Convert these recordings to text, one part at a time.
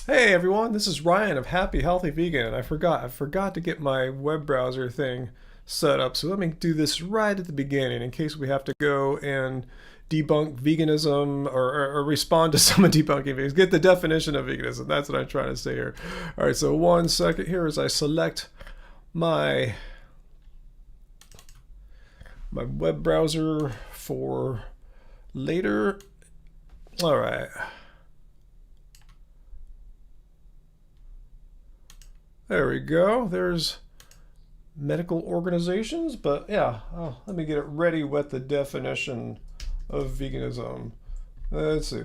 Hey everyone, this is Ryan of Happy Healthy Vegan, and I forgot to get my web browser thing set up. So let me do this right at the beginning in case we have to go and debunk veganism or respond to someone debunking veganism. Get the definition of veganism. That's what I'm trying to say here. All right, so 1 second here as I select my web browser for later. All right. There we go. There's medical organizations, but yeah, let me get it ready with the definition of veganism. Let's see.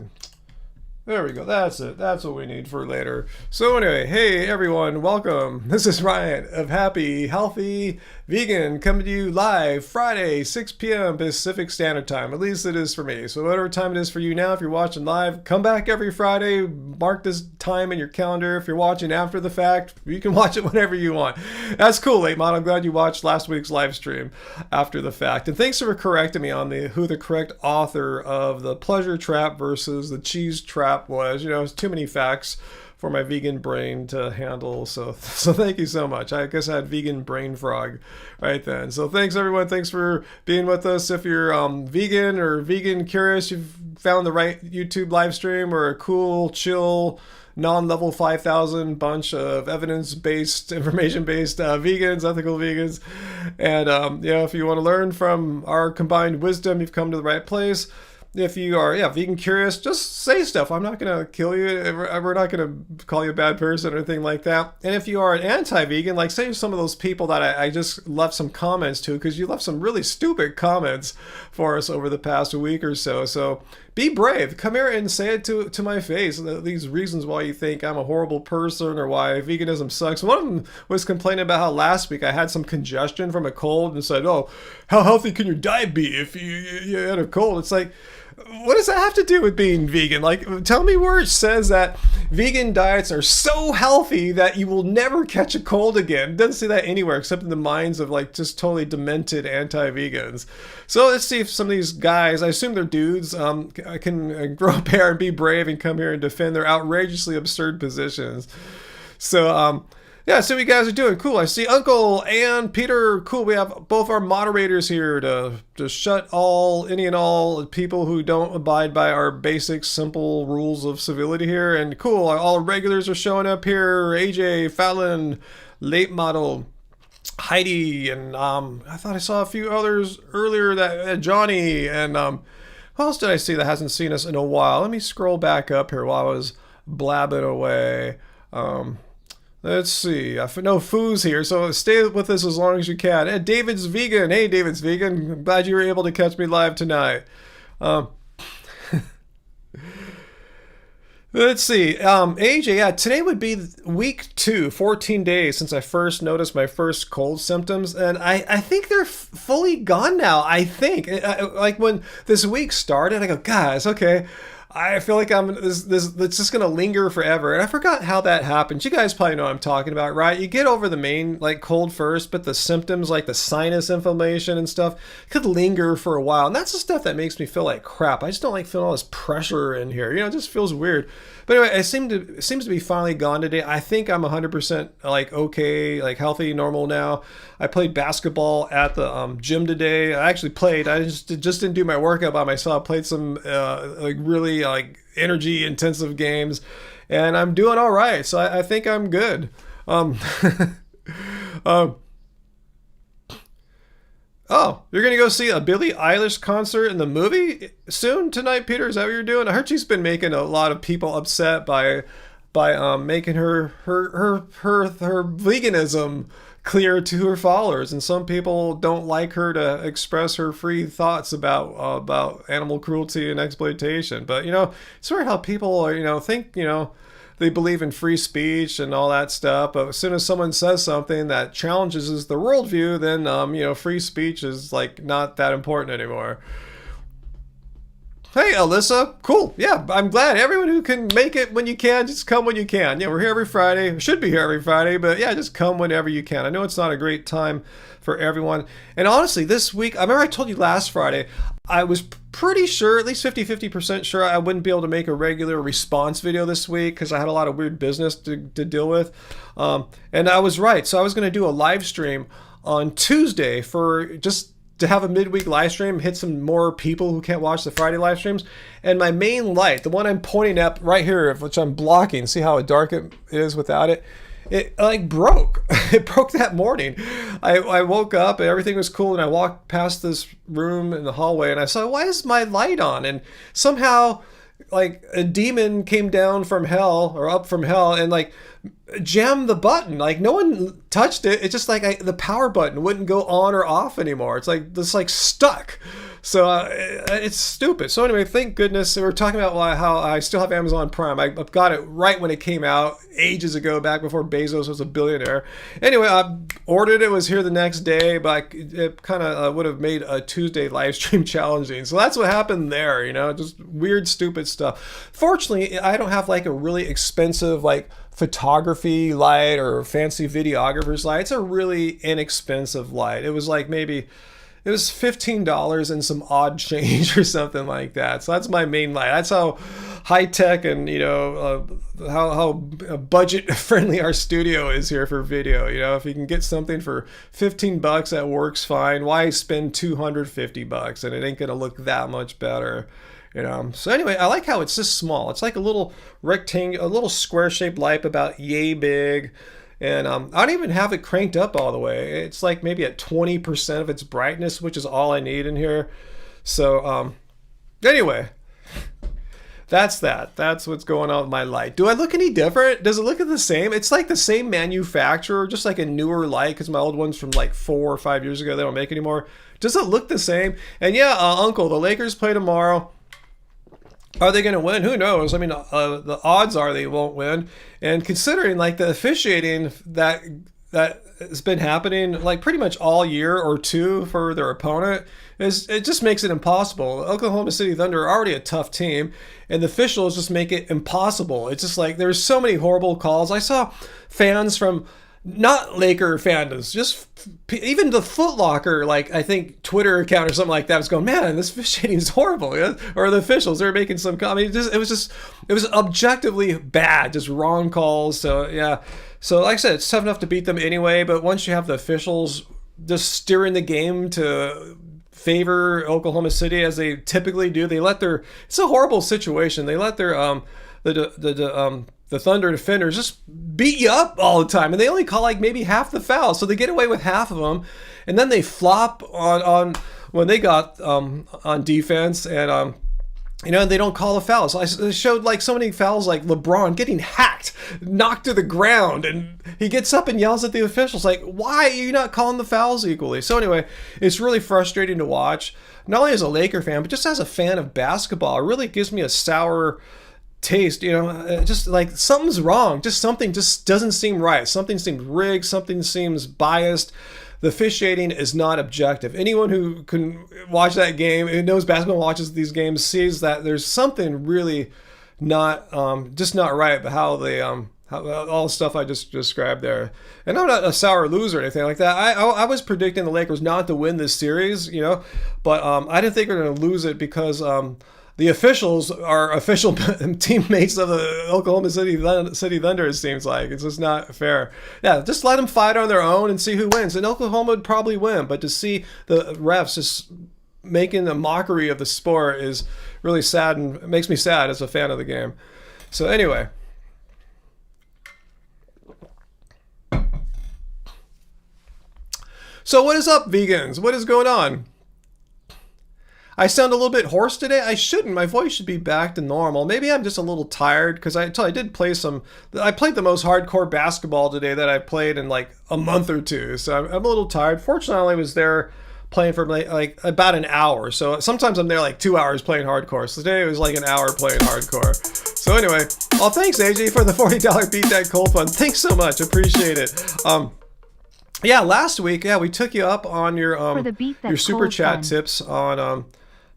There we go. That's it. That's what we need for later. So anyway, hey everyone, welcome. This is Ryan of Happy Healthy Vegan coming to you live Friday, 6 p.m. Pacific Standard Time. At least it is for me. So whatever time it is for you now, if you're watching live, come back every Friday. Mark this time in your calendar. If you're watching after the fact, you can watch it whenever you want. That's cool, 8Mod. I'm glad you watched last week's live stream after the fact. And thanks for correcting me on who the correct author of the pleasure trap versus the cheese trap was. You know, it's too many facts for my vegan brain to handle. So thank you so much. I guess I had vegan brain frog right then. So thanks everyone. Thanks for being with us. If you're vegan or vegan curious, you've found the right YouTube live stream or a cool, chill, non-level 5,000 bunch of evidence-based, information-based vegans, ethical vegans. And if you want to learn from our combined wisdom, you've come to the right place. If you are, vegan curious, just say stuff. I'm not going to kill you. We're not going to call you a bad person or anything like that. And if you are an anti-vegan, like say some of those people that I just left some comments to, because you left some really stupid comments for us over the past week or so. So be brave. Come here and say it to my face. These reasons why you think I'm a horrible person or why veganism sucks. One of them was complaining about how last week I had some congestion from a cold and said, oh, how healthy can your diet be if you had a cold? It's like, what does that have to do with being vegan? Like, tell me where it says that vegan diets are so healthy that you will never catch a cold again. It doesn't say that anywhere except in the minds of like just totally demented anti-vegans. So let's see if some of these guys, I assume they're dudes, can grow up hair and be brave and come here and defend their outrageously absurd positions. So, so you guys are doing cool. I see Uncle and Peter. Cool. We have both our moderators here to shut any and all people who don't abide by our basic, simple rules of civility here. And cool. All regulars are showing up here. AJ, Fallon, Late Model, Heidi, and I thought I saw a few others earlier. That Johnny and who else did I see that hasn't seen us in a while? Let me scroll back up here while I was blabbing away. Let's see. I know Foo's here, so stay with us as long as you can. And David's vegan. Hey, David's vegan. I'm glad you were able to catch me live tonight. Let's see. AJ, today would be week 2, 14 days since I first noticed my first cold symptoms, and I think they're fully gone now. I think. Like when this week started, I go, guys, okay. I feel like it's just gonna linger forever, and I forgot how that happens. You guys probably know what I'm talking about, right? You get over the main like cold first, but the symptoms like the sinus inflammation and stuff could linger for a while, and that's the stuff that makes me feel like crap. I just don't like feeling all this pressure in here. You know, it just feels weird. But anyway, it seems to be finally gone today. I think I'm 100% like okay, like healthy, normal now. I played basketball at the gym today. I actually played. I just didn't do my workout by myself. I played some like really like energy intensive games, and I'm doing all right. So I think I'm good. Oh, you're gonna go see a Billie Eilish concert in the movie soon tonight, Peter? Is that what you're doing? I heard she's been making a lot of people upset by making her veganism clear to her followers, and some people don't like her to express her free thoughts about animal cruelty and exploitation. But it's weird how people are, think they believe in free speech and all that stuff, but as soon as someone says something that challenges the worldview, then free speech is like not that important anymore. Hey, Alyssa. Cool. Yeah, I'm glad. Everyone who can make it when you can, just come when you can. Yeah, we're here every Friday. We should be here every Friday, but yeah, just come whenever you can. I know it's not a great time for everyone. And honestly, this week, I remember I told you last Friday, I was pretty sure, at least 50% sure, I wouldn't be able to make a regular response video this week because I had a lot of weird business to deal with. And I was right. So I was going to do a live stream on Tuesday for just to have a midweek live stream, hit some more people who can't watch the Friday live streams. And my main light, the one I'm pointing at right here, which I'm blocking, see how dark it is without it? It like broke. It broke that morning. I woke up and everything was cool, and I walked past this room in the hallway and I saw, why is my light on? And somehow like a demon came down from hell or up from hell and like jammed the button. Like no one touched it. It's just like the power button wouldn't go on or off anymore. It's like this like stuck. So it's stupid. So anyway, thank goodness we were talking about how I still have Amazon Prime. I got it right when it came out ages ago, back before Bezos was a billionaire. Anyway, I ordered it. It was here the next day, but it kind of would have made a Tuesday live stream challenging. So that's what happened there, you know, just weird, stupid stuff. Fortunately, I don't have like a really expensive like photography light or fancy videographer's light. It's a really inexpensive light. It was like maybe it was $15 and some odd change or something like that. So that's my main light. That's how high tech and, you know, how budget friendly our studio is here for video. You know, if you can get something for $15 that works fine, why spend $250 and it ain't gonna look that much better? You know. So anyway, I like how it's just small. It's like a little rectangle, a little square shaped light about yay big. And I don't even have it cranked up all the way. It's like maybe at 20% of its brightness, which is all I need in here. So anyway, that's that. That's what's going on with my light. Do I look any different? Does it look the same? It's like the same manufacturer, just like a newer light, because my old one's from like 4 or 5 years ago. They don't make anymore. Does it look the same? And yeah, Uncle, the Lakers play tomorrow. Are they going to win? Who knows? I mean, the odds are they won't win. And considering like the officiating that has been happening like pretty much all year or two for their opponent, it just makes it impossible. Oklahoma City Thunder are already a tough team, and the officials just make it impossible. It's just like there's so many horrible calls. I saw fans from not Laker fandoms, just even the Foot Locker, like I think Twitter account or something like that was going, man, this officiating is horrible. Yeah? Or the officials, they're making some comment. It was objectively bad, just wrong calls. So yeah, so like I said, it's tough enough to beat them anyway. But once you have the officials just steering the game to favor Oklahoma City as they typically do, they let their, it's a horrible situation. They let their the Thunder defenders just beat you up all the time, and they only call like maybe half the fouls, so they get away with half of them, and then they flop on when they got on defense, and you know, they don't call the fouls. I showed like so many fouls, like LeBron getting hacked, knocked to the ground, and he gets up and yells at the officials like, why are you not calling the fouls equally? So anyway, it's really frustrating to watch, not only as a Laker fan, but just as a fan of basketball. It really gives me a sour taste, you know, just like something's wrong, just something just doesn't seem right. Something seems rigged, something seems biased. The officiating is not objective. Anyone who can watch that game, who knows basketball, watches these games, sees that there's something really not just not right about how they how all the stuff I just described there. And I'm not a sour loser or anything like that. I was predicting the Lakers not to win this series, you know, but I didn't think we were going to lose it because the officials are official teammates of the Oklahoma City Thunder, it seems like. It's just not fair. Yeah, just let them fight on their own and see who wins. And Oklahoma would probably win, but to see the refs just making a mockery of the sport is really sad, and it makes me sad as a fan of the game. So anyway. So what is up, vegans? What is going on? I sound a little bit hoarse today. I shouldn't. My voice should be back to normal. Maybe I'm just a little tired because I did play I played the most hardcore basketball today that I've played in like a month or two. So I'm a little tired. Fortunately, I was there playing for like about an hour. So sometimes I'm there like 2 hours playing hardcore. So today it was like an hour playing hardcore. So anyway, well, thanks AJ for the $40 Beat That Cold Fund. Thanks so much. Appreciate it. Yeah, last week, yeah, we took you up on your super chat tips on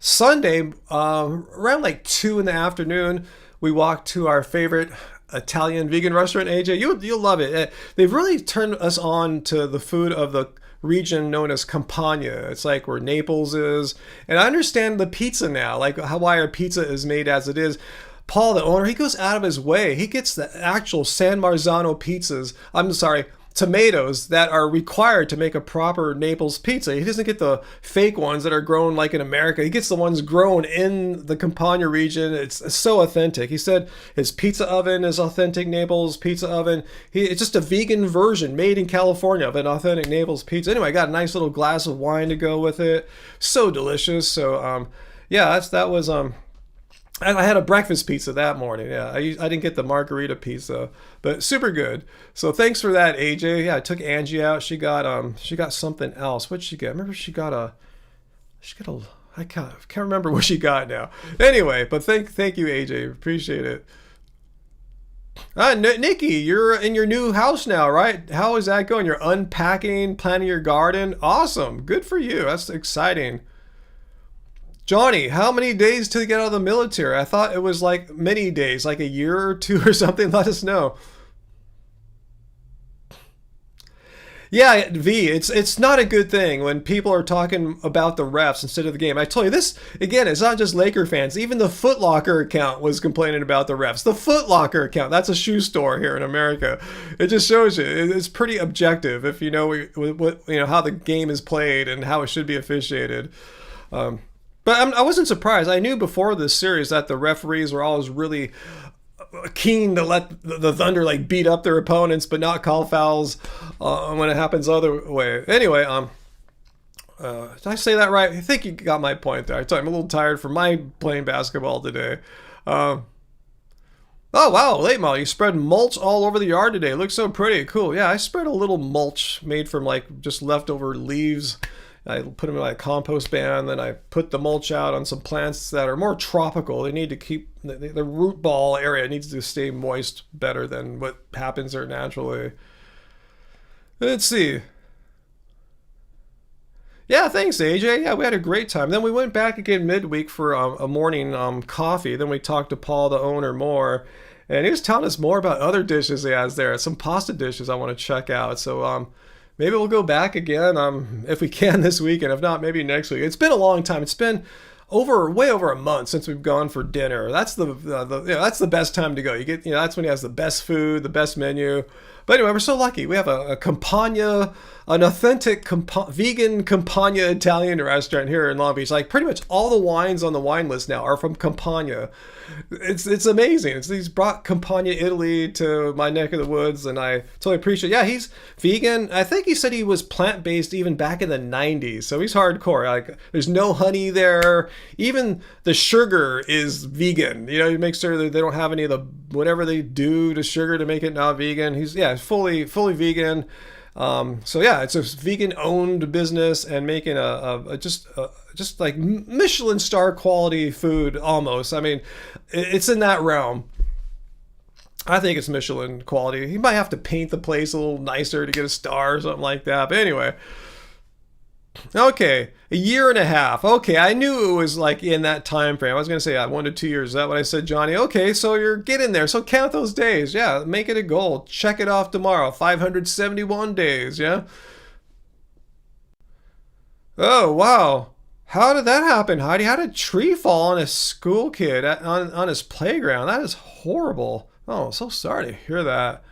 Sunday, around like 2 in the afternoon. We walked to our favorite Italian vegan restaurant. AJ, you'll love it. They've really turned us on to the food of the region known as Campania. It's like where Naples is. And I understand the pizza now, like why our pizza is made as it is. Paul, the owner, he goes out of his way. He gets the actual San Marzano pizzas. I'm sorry, tomatoes that are required to make a proper Naples pizza. He doesn't get the fake ones that are grown like in America. He gets the ones grown in the Campania region. It's so authentic. He said his pizza oven is authentic Naples pizza oven. It's just a vegan version made in California of an authentic Naples pizza. Anyway, I got a nice little glass of wine to go with it. So delicious. So yeah, that was I had a breakfast pizza that morning. Yeah, I didn't get the margarita pizza, but super good. So thanks for that, AJ. Yeah, I took Angie out. She got something else. What'd she get? I remember she got a I can't remember what she got now. Anyway, but thank you, AJ. Appreciate it. Nikki, you're in your new house now, right? How is that going? You're unpacking, planting your garden. Awesome. Good for you. That's exciting. Johnny, how many days till you get out of the military? I thought it was like many days, like a year or two or something. Let us know. Yeah, V, it's not a good thing when people are talking about the refs instead of the game. I told you this, again, it's not just Laker fans. Even the Foot Locker account was complaining about the refs. The Foot Locker account, that's a shoe store here in America. It just shows you. It's pretty objective if you know what how the game is played and how it should be officiated. But I wasn't surprised. I knew before this series that the referees were always really keen to let the Thunder like beat up their opponents, but not call fouls when it happens the other way. Anyway, did I say that right? I think you got my point there. I told you I'm a little tired from my playing basketball today. Oh wow, late model, you spread mulch all over the yard today. It looks so pretty. Cool. Yeah, I spread a little mulch made from like just leftover leaves. I put them in my compost bin, then I put the mulch out on some plants that are more tropical. They need to keep, the root ball area needs to stay moist better than what happens there naturally. Let's see. Yeah, thanks, AJ. Yeah, we had a great time. Then we went back again midweek for a morning coffee. Then we talked to Paul, the owner, more. And he was telling us more about other dishes he has there. Some pasta dishes I want to check out. So, maybe we'll go back again if we can this weekend. If not, maybe next week. It's been a long time. It's been way over a month since we've gone for dinner. That's that's the best time to go. You get that's when he has the best food, the best menu. But anyway, we're so lucky. We have a Campania, an authentic vegan Campania Italian restaurant here in Long Beach. Like pretty much all the wines on the wine list now are from Campania. It's amazing. He's brought Campania, Italy to my neck of the woods, and I totally appreciate it. Yeah, he's vegan. I think he said he was plant-based even back in the 90s, so he's hardcore. Like, there's no honey there. Even the sugar is vegan. He makes sure that they don't have any of the whatever they do to sugar to make it not vegan. He's fully vegan. So yeah, it's a vegan-owned business and making just like Michelin star quality food almost. I mean, it's in that realm. I think it's Michelin quality. He might have to paint the place a little nicer to get a star or something like that. But anyway, okay, a year and a half. Okay, I knew it was like in that time frame. I was going to say 1 to 2 years. Is that what I said, Johnny? Okay, so you're getting there. So count those days. Yeah, make it a goal. Check it off tomorrow. 571 days, yeah? Oh, wow. How did that happen, Heidi? How did a tree fall on a school kid on his playground? That is horrible. Oh, so sorry to hear that.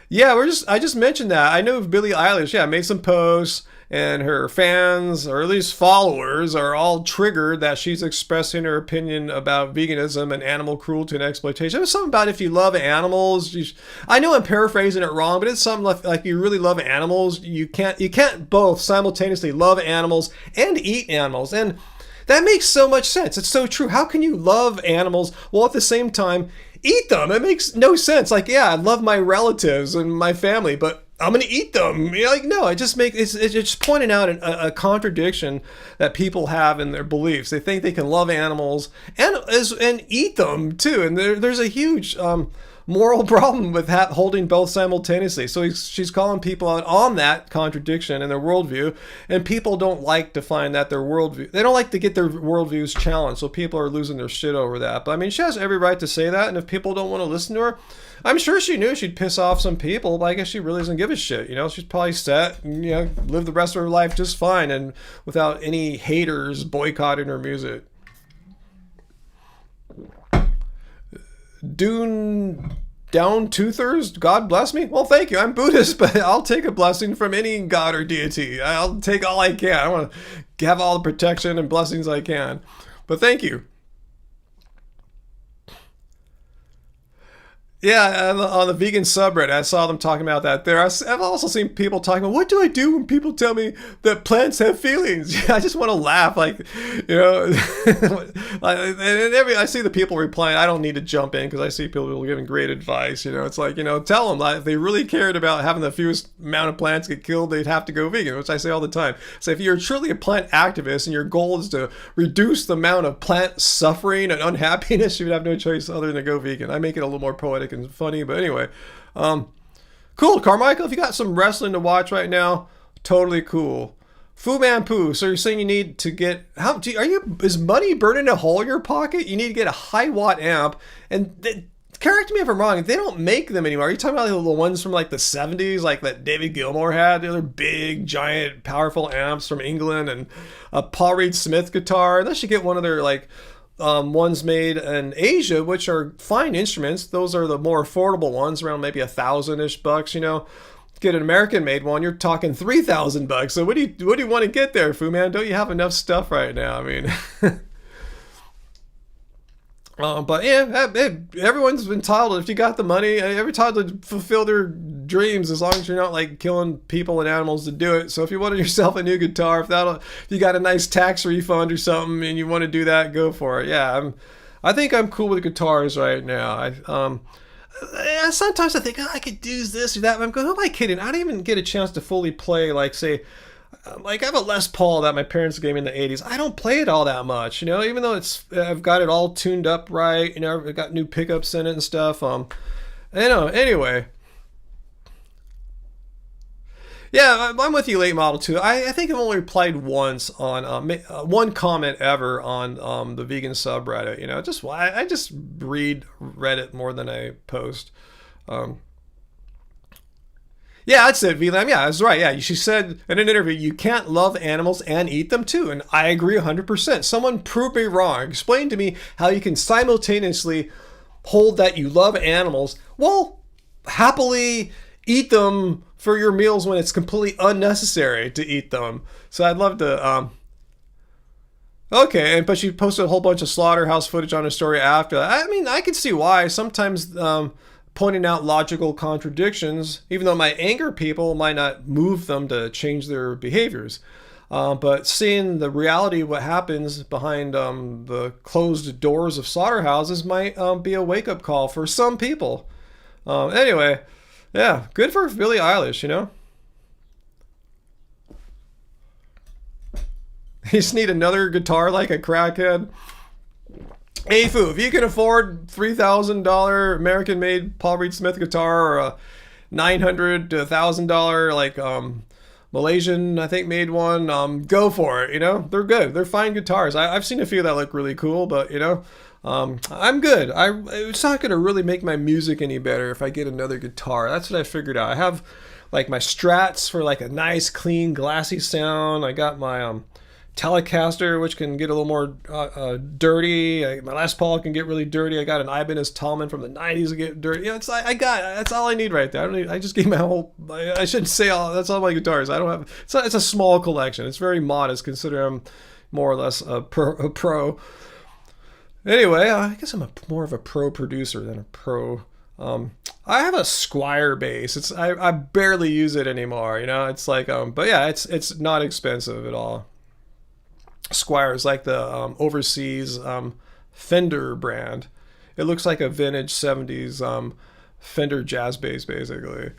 Yeah, I just mentioned that. I know Billie Eilish, made some posts, and her fans, or at least followers, are all triggered that she's expressing her opinion about veganism and animal cruelty and exploitation. There's something about if you love animals, I know I'm paraphrasing it wrong, but it's something like you really love animals. You can't both simultaneously love animals and eat animals. And that makes so much sense. It's so true. How can you love animals while at the same time eat them? It makes no sense. Like, yeah, I love my relatives and my family, but I'm going to eat them. No, it's just pointing out a contradiction that people have in their beliefs. They think they can love animals and eat them too. And there's a huge moral problem with holding both simultaneously. So she's calling people out on that contradiction in their worldview, and people don't like to find that their worldview, they don't like to get their worldviews challenged, so people are losing their shit over that. But I mean, she has every right to say that, and if people don't want to listen to her, I'm sure she knew she'd piss off some people, but I guess she really doesn't give a shit. You know, she's probably set and, you know, live the rest of her life just fine and without any haters boycotting her music. Dune Down Toothers, God bless me. Well, thank you. I'm Buddhist, but I'll take a blessing from any god or deity. I'll take all I can. I want to have all the protection and blessings I can. But thank you. Yeah, on the vegan subreddit, I saw them talking about that there. I've also seen people talking about, what do I do when people tell me that plants have feelings? I just want to laugh, like, you know. I see the people replying, I don't need to jump in because I see people giving great advice. You know, it's like, you know, tell them that if they really cared about having the fewest amount of plants get killed, they'd have to go vegan, which I say all the time. So if you're truly a plant activist and your goal is to reduce the amount of plant suffering and unhappiness, you would have no choice other than to go vegan. I make it a little more poetic and funny, but anyway, cool. Carmichael, if you got some wrestling to watch right now, totally cool. Fu Man Poo, so you're saying you need to get, is money burning a hole in your pocket? You need to get a high watt amp, and correct me if I'm wrong, they don't make them anymore. Are you talking about the ones from like the 70s, like that David Gilmour had, the other big, giant, powerful amps from England, and a Paul Reed Smith guitar? Unless you get one of their like ones made in Asia, which are fine instruments. Those are the more affordable ones, around maybe $1,000-ish bucks. You know, get an American made one, you're talking $3,000. So what do you want to get there, Fu Man? Don't you have enough stuff right now? I mean, but yeah, everyone's entitled. If you got the money, every time to fulfill their dreams, as long as you're not like killing people and animals to do it. So if you wanted yourself a new guitar, if you got a nice tax refund or something and you want to do that, go for it. Yeah, I think I'm cool with guitars right now. Sometimes I think, I could do this or that. But I'm going, who am I kidding? I don't even get a chance to fully play, like, say, like I have a Les Paul that my parents gave me in the 80s. I don't play it all that much, you know, even though I've got it all tuned up right, you know, I've got new pickups in it and stuff. You know, anyway. Yeah, I'm with you, late model too. I think I've only replied once on one comment ever on the vegan subreddit. You know, I just read Reddit more than I post. Yeah, that's it, VLAM. Yeah, that's right. Yeah, she said in an interview, you can't love animals and eat them too. And I agree 100%. Someone prove me wrong. Explain to me how you can simultaneously hold that you love animals while happily eat them for your meals when it's completely unnecessary to eat them. So I'd love to... Okay, but she posted a whole bunch of slaughterhouse footage on her story after that. I mean, I can see why. Sometimes... pointing out logical contradictions, even though might anger people, might not move them to change their behaviors. But seeing the reality of what happens behind the closed doors of slaughterhouses might be a wake-up call for some people. Anyway, yeah, good for Billie Eilish, you know? You just need another guitar like a crackhead. Hey, Fu, if you can afford $3,000 American-made Paul Reed Smith guitar or a $900 to $1,000 like Malaysian, I think, made one, go for it. You know, they're good. They're fine guitars. I've seen a few that look really cool, but you know, I'm good. It's not gonna really make my music any better if I get another guitar. That's what I figured out. I have like my Strats for like a nice, clean, glassy sound. I got my Telecaster, which can get a little more dirty. My Les Paul can get really dirty. I got an Ibanez Tallman from the 90s to get dirty. You know, that's all I need right there. I just gave my whole, I shouldn't say that's all my guitars. I don't have, it's a small collection. It's very modest considering I'm more or less a pro. Anyway, I guess I'm more of a pro producer than a pro. I have a Squier bass. I barely use it anymore. You know, it's like, but yeah, it's not expensive at all. Squier is like the overseas Fender brand. It looks like a vintage 70s Fender jazz bass, basically.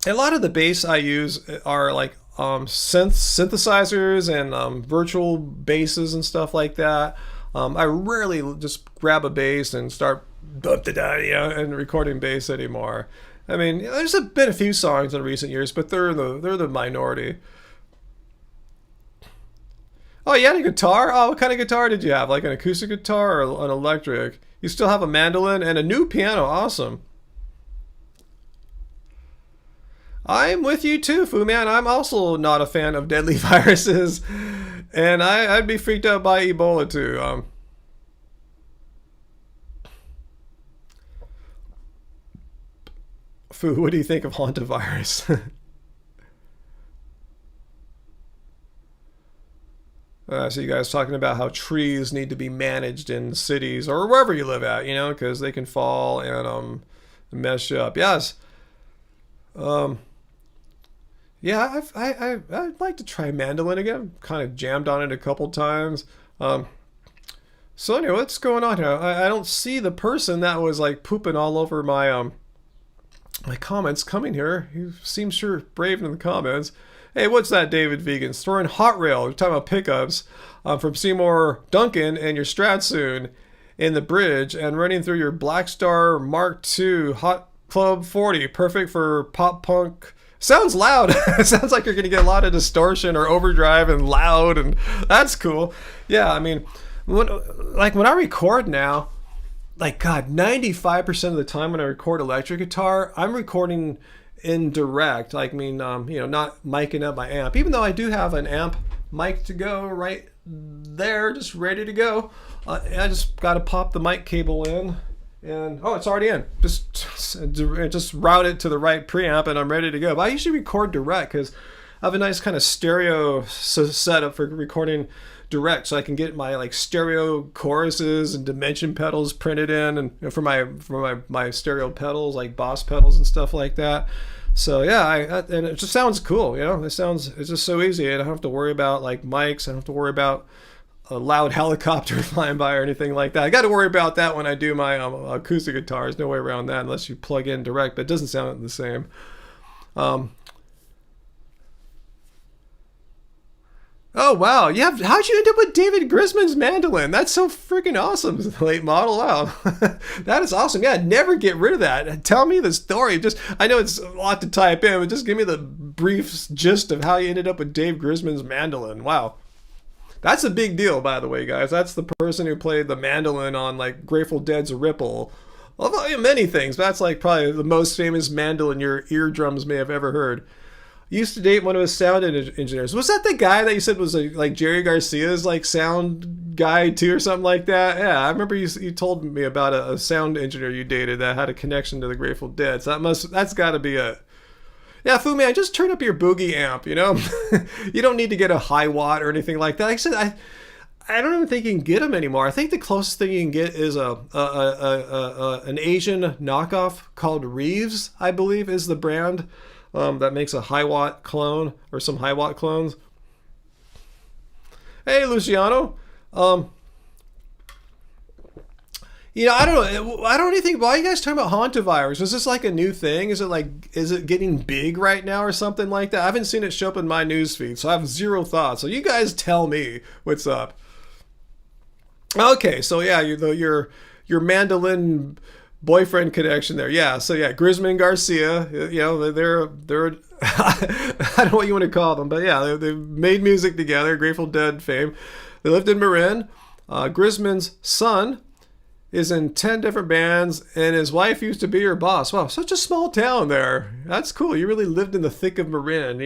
A lot of the bass I use are like synthesizers and virtual basses and stuff like that. I rarely just grab a bass and start and recording bass anymore. I mean, there's been a few songs in recent years, but they're the minority. Oh, you had a guitar? Oh, what kind of guitar did you have? Like an acoustic guitar or an electric? You still have a mandolin and a new piano. Awesome. I'm with you too, Fu Man. I'm also not a fan of deadly viruses, and I'd be freaked out by Ebola too. Fu, what do you think of hantavirus? So you guys talking about how trees need to be managed in cities or wherever you live at, because they can fall and mess you up. Yes. Um, yeah, I'd like to try mandolin again. Kind of jammed on it a couple times. Um, so anyway, what's going on here? I don't see the person that was like pooping all over my comments coming here. He seems sure brave in the comments. Hey, what's that, David Vegan? Throwing hot rail. We're talking about pickups from Seymour Duncan and your Stratsoon in the bridge and running through your Black Star Mark II Hot Club 40. Perfect for pop punk. Sounds loud. Sounds like you're going to get a lot of distortion or overdrive and loud, and that's cool. Yeah, I mean, when I record now, like God, 95% of the time when I record electric guitar, I'm recording in direct. Like, I mean, not miking up my amp, even though I do have an amp mic to go right there, just ready to go. I just got to pop the mic cable in, and oh, it's already in. Just route it to the right preamp, and I'm ready to go. But I usually record direct because I have a nice kind of stereo setup for recording direct, so I can get my like stereo choruses and dimension pedals printed in, and for my stereo pedals like Boss pedals and stuff like that. So yeah, and it just sounds cool. It's just so easy. I don't have to worry about like mics. I don't have to worry about a loud helicopter flying by or anything like that. I got to worry about that when I do my acoustic guitars. No way around that unless you plug in direct, but it doesn't sound the same. Oh wow, yeah. How'd you end up with David Grisman's mandolin? That's so freaking awesome. Late model, wow. That is awesome. Yeah, never get rid of that. Tell me the story. Just, I know it's a lot to type in, but just give me the brief gist of how you ended up with Dave Grisman's mandolin. Wow. That's a big deal, by the way, guys. That's the person who played the mandolin on like Grateful Dead's Ripple. Well, many things, but that's like probably the most famous mandolin your eardrums may have ever heard. Used to date one of his sound engineers. Was that the guy that you said was like Jerry Garcia's like sound guy too, or something like that? Yeah, I remember you told me about a sound engineer you dated that had a connection to the Grateful Dead. So that's got to be it. Yeah, Fu Man, just turn up your boogie amp. You don't need to get a high watt or anything like that. Like I said, I don't even think you can get them anymore. I think the closest thing you can get is an Asian knockoff called Reeves, I believe, is the brand. That makes a high watt clone or some high watt clones. Hey, Luciano. I don't know. I don't even think. Why are you guys talking about hantavirus? Is this like a new thing? Is it getting big right now or something like that? I haven't seen it show up in my newsfeed, so I have zero thoughts. So you guys tell me what's up. Okay, so yeah, your mandolin boyfriend connection there. Yeah, so yeah, Grisman Garcia, they're I don't know what you want to call them, but yeah, they made music together, Grateful Dead fame. They lived in Marin. Grisman's son is in 10 different bands, and his wife used to be her boss. Wow, such a small town there. That's cool. You really lived in the thick of Marin.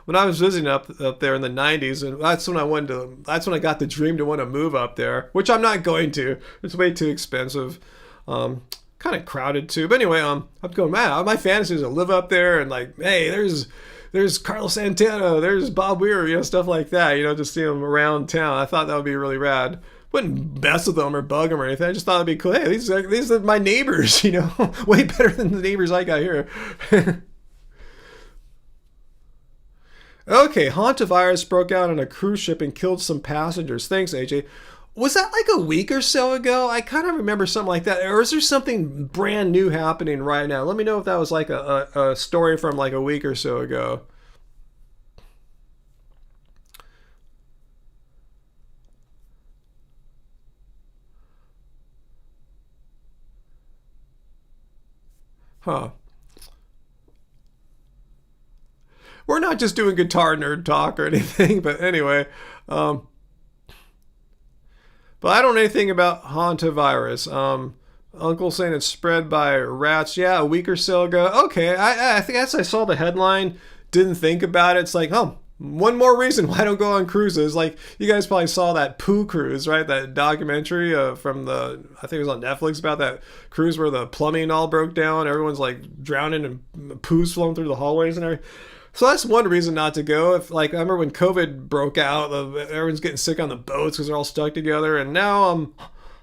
When I was visiting up there in the 90s, and that's when I got the dream to want to move up there, which I'm not going to. It's way too expensive. Kind of crowded too. But anyway, I'm going, man, my fantasy is to live up there and like, hey, there's Carlos Santana, there's Bob Weir, stuff like that, just see them around town. I thought that would be really rad. Wouldn't mess with them or bug them or anything. I just thought it'd be cool. Hey, these are my neighbors, way better than the neighbors I got here. Okay, hantavirus broke out on a cruise ship and killed some passengers. Thanks, AJ. Was that like a week or so ago? I kind of remember something like that. Or is there something brand new happening right now? Let me know if that was like a story from like a week or so ago. Huh. We're not just doing guitar nerd talk or anything, but anyway. But I don't know anything about hantavirus. Uncle saying it's spread by rats. Yeah, a week or so ago. Okay, I think I saw the headline, didn't think about it. It's like, oh, one more reason why I don't go on cruises. Like, you guys probably saw that poo cruise, right? That documentary from I think it was on Netflix, about that cruise where the plumbing all broke down. Everyone's like drowning and poo's flowing through the hallways and everything. So that's one reason not to go. If, like, I remember when COVID broke out, everyone's getting sick on the boats because they're all stuck together, and now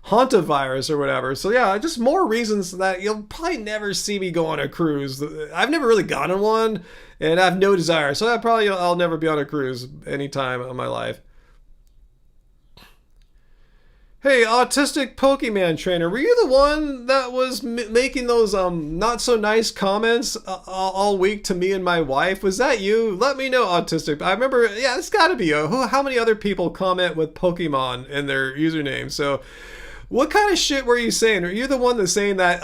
hantavirus or whatever. So yeah, just more reasons that you'll probably never see me go on a cruise. I've never really gone on one, and I have no desire. So I'll never be on a cruise anytime in my life. Hey, autistic Pokemon trainer, were you the one that was making those not so nice comments all week to me and my wife? Was that you? Let me know, autistic. I remember, yeah, it's got to be you. How many other people comment with Pokemon in their username? So, what kind of shit were you saying? Are you the one that's saying that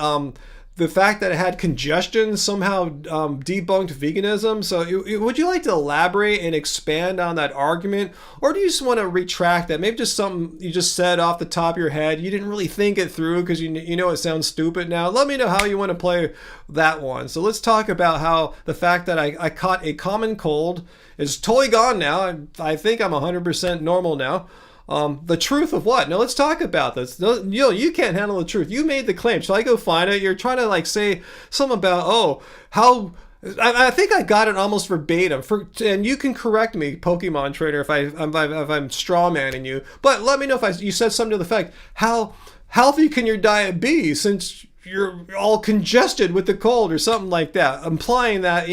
the fact that it had congestion somehow debunked veganism? So would you like to elaborate and expand on that argument? Or do you just want to retract that? Maybe just something you just said off the top of your head. You didn't really think it through because you know it sounds stupid now. Let me know how you want to play that one. So let's talk about how the fact that I caught a common cold is totally gone now. I think I'm 100% normal now. The truth of what? Now let's talk about this. No, you can't handle the truth. You made the claim. Shall I go find it? You're trying to like say something about, how... I think I got it almost verbatim. And you can correct me, Pokemon trainer, if I'm strawmanning you. But let me know if you said something to the fact, how healthy can your diet be since you're all congested with the cold or something like that, implying that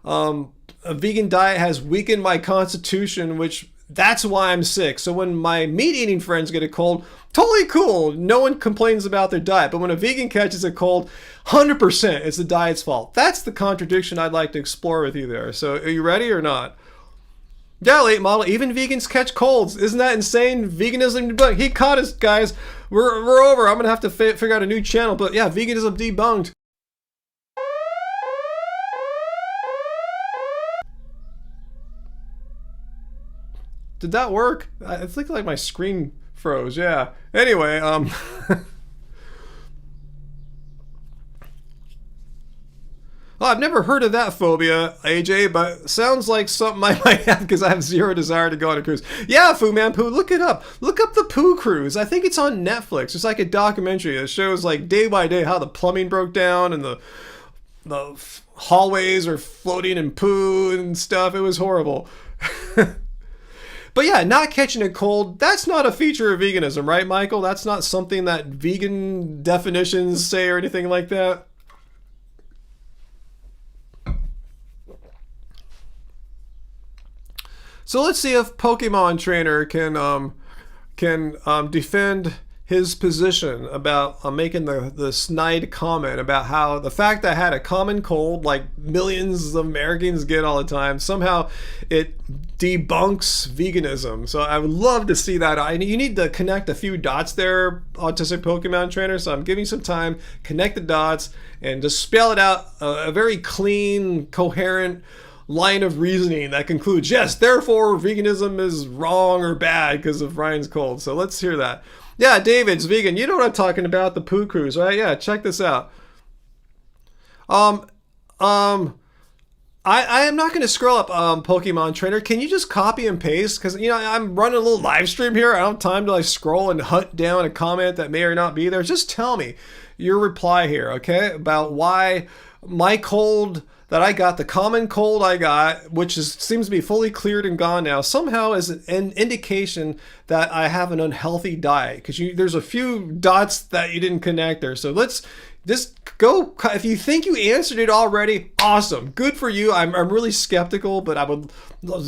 a vegan diet has weakened my constitution, which... That's why I'm sick. So when my meat-eating friends get a cold, totally cool. No one complains about their diet. But when a vegan catches a cold, 100% it's the diet's fault. That's the contradiction I'd like to explore with you there. So are you ready or not? Yeah, late model. Even vegans catch colds. Isn't that insane? Veganism debunked. He caught us, guys. We're over. I'm going to have to figure out a new channel. But yeah, veganism debunked. Did that work? I think like my screen froze. Yeah. Anyway, well, I've never heard of that phobia, AJ, but sounds like something I might have because I have zero desire to go on a cruise. Yeah, Fu Man Poo, look it up. Look up the Poo Cruise. I think it's on Netflix. It's like a documentary that shows like day by day how the plumbing broke down and the hallways are floating in poo and stuff. It was horrible. But yeah, not catching a cold, that's not a feature of veganism, right, Michael? That's not something that vegan definitions say or anything like that? So let's see if Pokemon Trainer can defend his position about making the snide comment about how the fact that I had a common cold like millions of Americans get all the time, somehow it debunks veganism. So I would love to see that. You need to connect a few dots there, autistic Pokemon trainer. So I'm giving you some time, connect the dots, and just spell it out, a very clean, coherent line of reasoning that concludes, yes, therefore veganism is wrong or bad because of Ryan's cold. So let's hear that. Yeah, David's vegan. You know what I'm talking about, the Poo Cruise, right? Yeah, check this out. I am not going to scroll up Pokemon Trainer. Can you just copy and paste? Because, I'm running a little live stream here. I don't have time to scroll and hunt down a comment that may or not be there. Just tell me your reply here, okay? About why my cold that I got, the common cold I got, which seems to be fully cleared and gone now, somehow is an indication that I have an unhealthy diet. Because there's a few dots that you didn't connect there. So let's just go. If you think you answered it already, awesome. Good for you. I'm really skeptical, but I would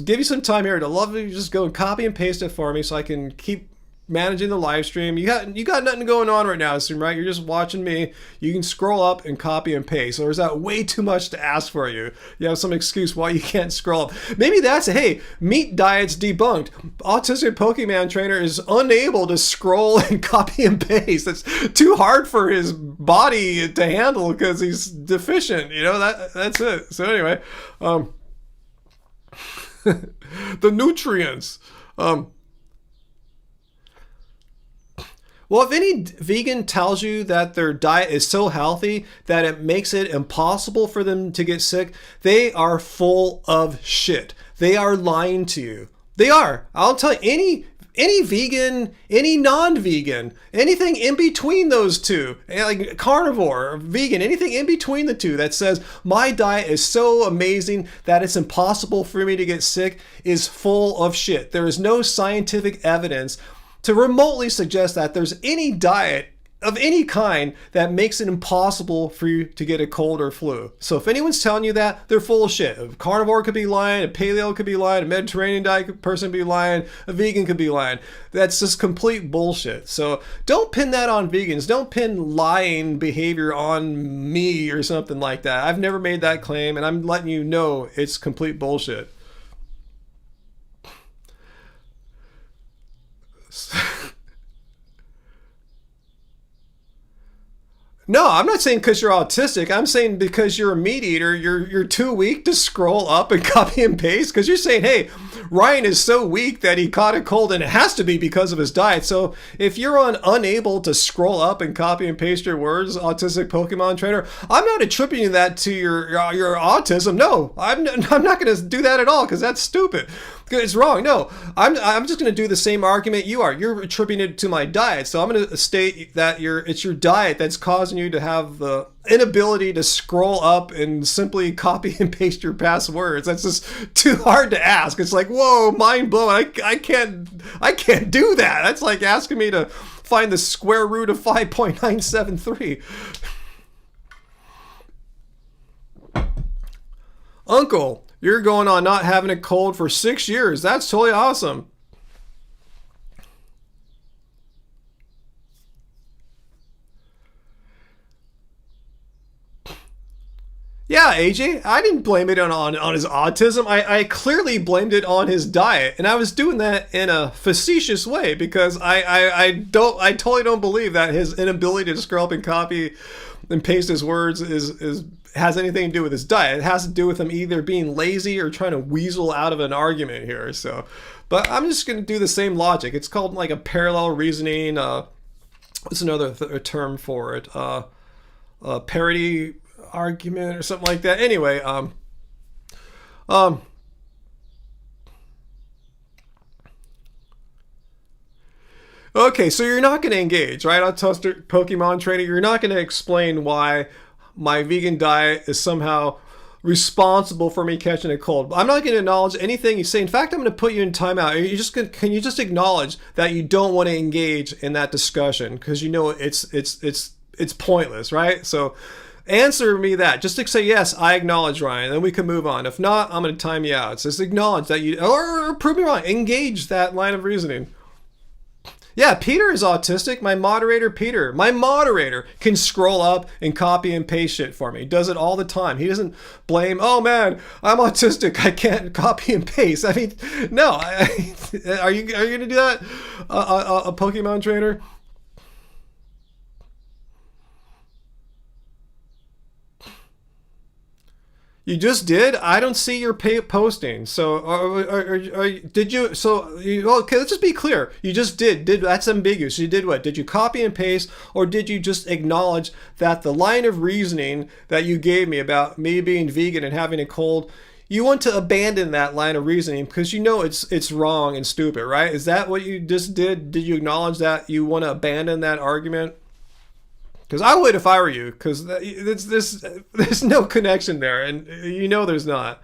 give you some time here to love you. Just go and copy and paste it for me so I can keep managing the live stream. You got nothing going on right now, stream, right? You're just watching me. You can scroll up and copy and paste. Or is that way too much to ask for you? You have some excuse why you can't scroll up. Maybe that's, hey, meat diet's debunked. Autistic Pokemon trainer is unable to scroll and copy and paste. It's too hard for his body to handle because he's deficient. You know, that's it. So anyway, the nutrients. Well, if any vegan tells you that their diet is so healthy that it makes it impossible for them to get sick, they are full of shit. They are lying to you. They are. I'll tell you, any vegan, any non-vegan, anything in between those two, like carnivore or vegan, anything in between the two that says my diet is so amazing that it's impossible for me to get sick is full of shit. There is no scientific evidence to remotely suggest that there's any diet of any kind that makes it impossible for you to get a cold or flu. So if anyone's telling you that, they're full of shit. A carnivore could be lying, a paleo could be lying, a Mediterranean diet person could be lying, a vegan could be lying. That's just complete bullshit. So don't pin that on vegans. Don't pin lying behavior on me or something like that. I've never made that claim, and I'm letting you know it's complete bullshit. No, I'm not saying because you're autistic. I'm saying because you're a meat eater, you're too weak to scroll up and copy and paste. Because you're saying, hey, Ryan is so weak that he caught a cold, and it has to be because of his diet. So if you're unable to scroll up and copy and paste your words, autistic Pokemon trainer, I'm not attributing that to your autism. No, I'm not going to do that at all because that's stupid. It's wrong. No, I'm just going to do the same argument you are. You're attributing it to my diet. So I'm going to state that it's your diet that's causing you to have the inability to scroll up and simply copy and paste your past words. That's just too hard to ask. It's like, whoa, mind blowing. I can't do that. That's like asking me to find the square root of 5.973. Uncle, you're going on not having a cold for 6 years. That's totally awesome. Yeah, AJ, I didn't blame it on his autism. I clearly blamed it on his diet, and I was doing that in a facetious way because I totally don't believe that his inability to scroll up and copy and paste his words has anything to do with his diet. It has to do with him either being lazy or trying to weasel out of an argument here. So, but I'm just going to do the same logic. It's called like a parallel reasoning. What's another term for it? Parity argument or something like that. Anyway, okay, so you're not going to engage, right? Autistic Pokemon trainer, you're not going to explain why my vegan diet is somehow responsible for me catching a cold. I'm not going to acknowledge anything you say. In fact, I'm going to put you in timeout. Can you just acknowledge that you don't want to engage in that discussion because you know it's pointless, right? So answer me that. Just to say, yes, I acknowledge, Ryan. Then we can move on. If not, I'm going to time you out. So just acknowledge that you, or prove me wrong. Engage that line of reasoning. Yeah, Peter is autistic. My moderator, Peter. My moderator can scroll up and copy and paste shit for me. He does it all the time. He doesn't blame, oh man, I'm autistic. I can't copy and paste. I mean, no. Are you going to do that? A Pokemon trainer? You just did? I don't see your posting. So, did you? So, okay. Let's just be clear. You just did. That's ambiguous. You did what? Did you copy and paste, or did you just acknowledge that the line of reasoning that you gave me about me being vegan and having a cold? You want to abandon that line of reasoning because you know it's wrong and stupid, right? Is that what you just did? Did you acknowledge that you want to abandon that argument? Because I would if I were you, because there's no connection there, and you know there's not.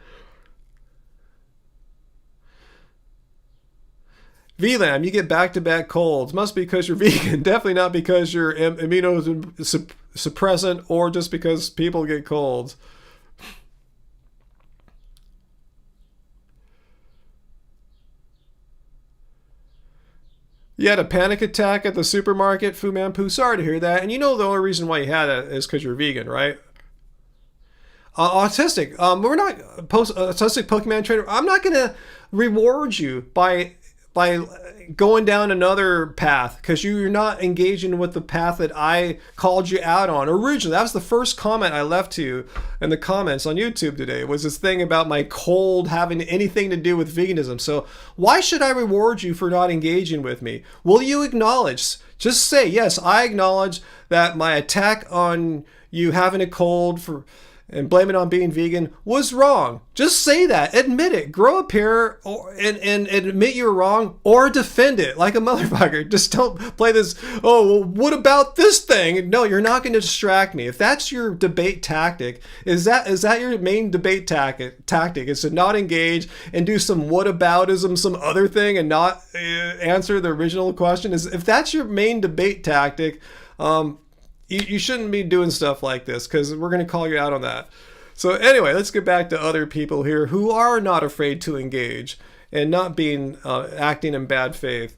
VLAM, you get back-to-back colds. Must be because you're vegan. Definitely not because you're immunosuppressant or just because people get colds. You had a panic attack at the supermarket, Fu Manpu. Sorry to hear that. And you know the only reason why you had it is because you're vegan, right? Autistic. We're not autistic Pokemon trainer. I'm not gonna reward you by going down another path because you're not engaging with the path that I called you out on originally. That was the first comment I left to you in the comments on YouTube today, was this thing about my cold having anything to do with veganism. So why should I reward you for not engaging with me? Will you acknowledge? Just say, yes, I acknowledge that my attack on you having a cold and blame it on being vegan was wrong. Just say that. Admit it. Grow up here and admit you're wrong, or defend it like a motherfucker. Just don't play this, oh, well, what about this thing? No, you're not going to distract me. If that's your debate tactic, is that your main debate tactic? Is to not engage and do some whataboutism, some other thing, and not answer the original question? If that's your main debate tactic, you shouldn't be doing stuff like this, because we're going to call you out on that. So anyway, let's get back to other people here who are not afraid to engage and not being acting in bad faith.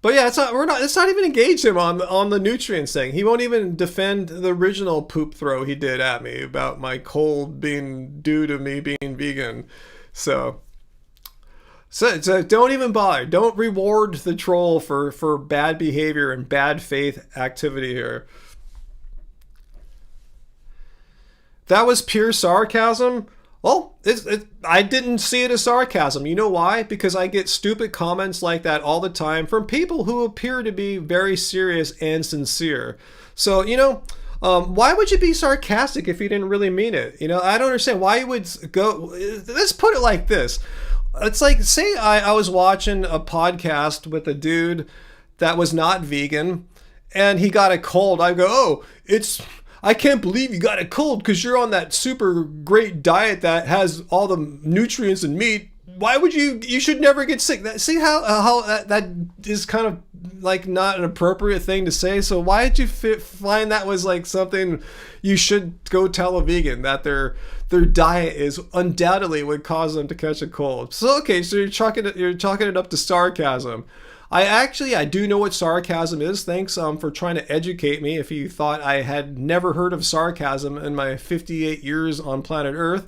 But yeah, let's not even engage him on the nutrients thing. He won't even defend the original poop throw he did at me about my cold being due to me being vegan. So don't even bother. Don't reward the troll for bad behavior and bad faith activity here. That was pure sarcasm. Well, I didn't see it as sarcasm. You know why? Because I get stupid comments like that all the time from people who appear to be very serious and sincere. So, why would you be sarcastic if you didn't really mean it? I don't understand why you would go. Let's put it like this. It's like, say I was watching a podcast with a dude that was not vegan and he got a cold. I go, oh, I can't believe you got a cold because you're on that super great diet that has all the nutrients and meat. Why would you should never get sick. See how that is kind of like not an appropriate thing to say. So why did you find that was like something you should go tell a vegan, that their diet is undoubtedly would cause them to catch a cold? So okay, so you're chalking it up to sarcasm. I do know what sarcasm is. Thanks for trying to educate me if you thought I had never heard of sarcasm in my 58 years on planet Earth.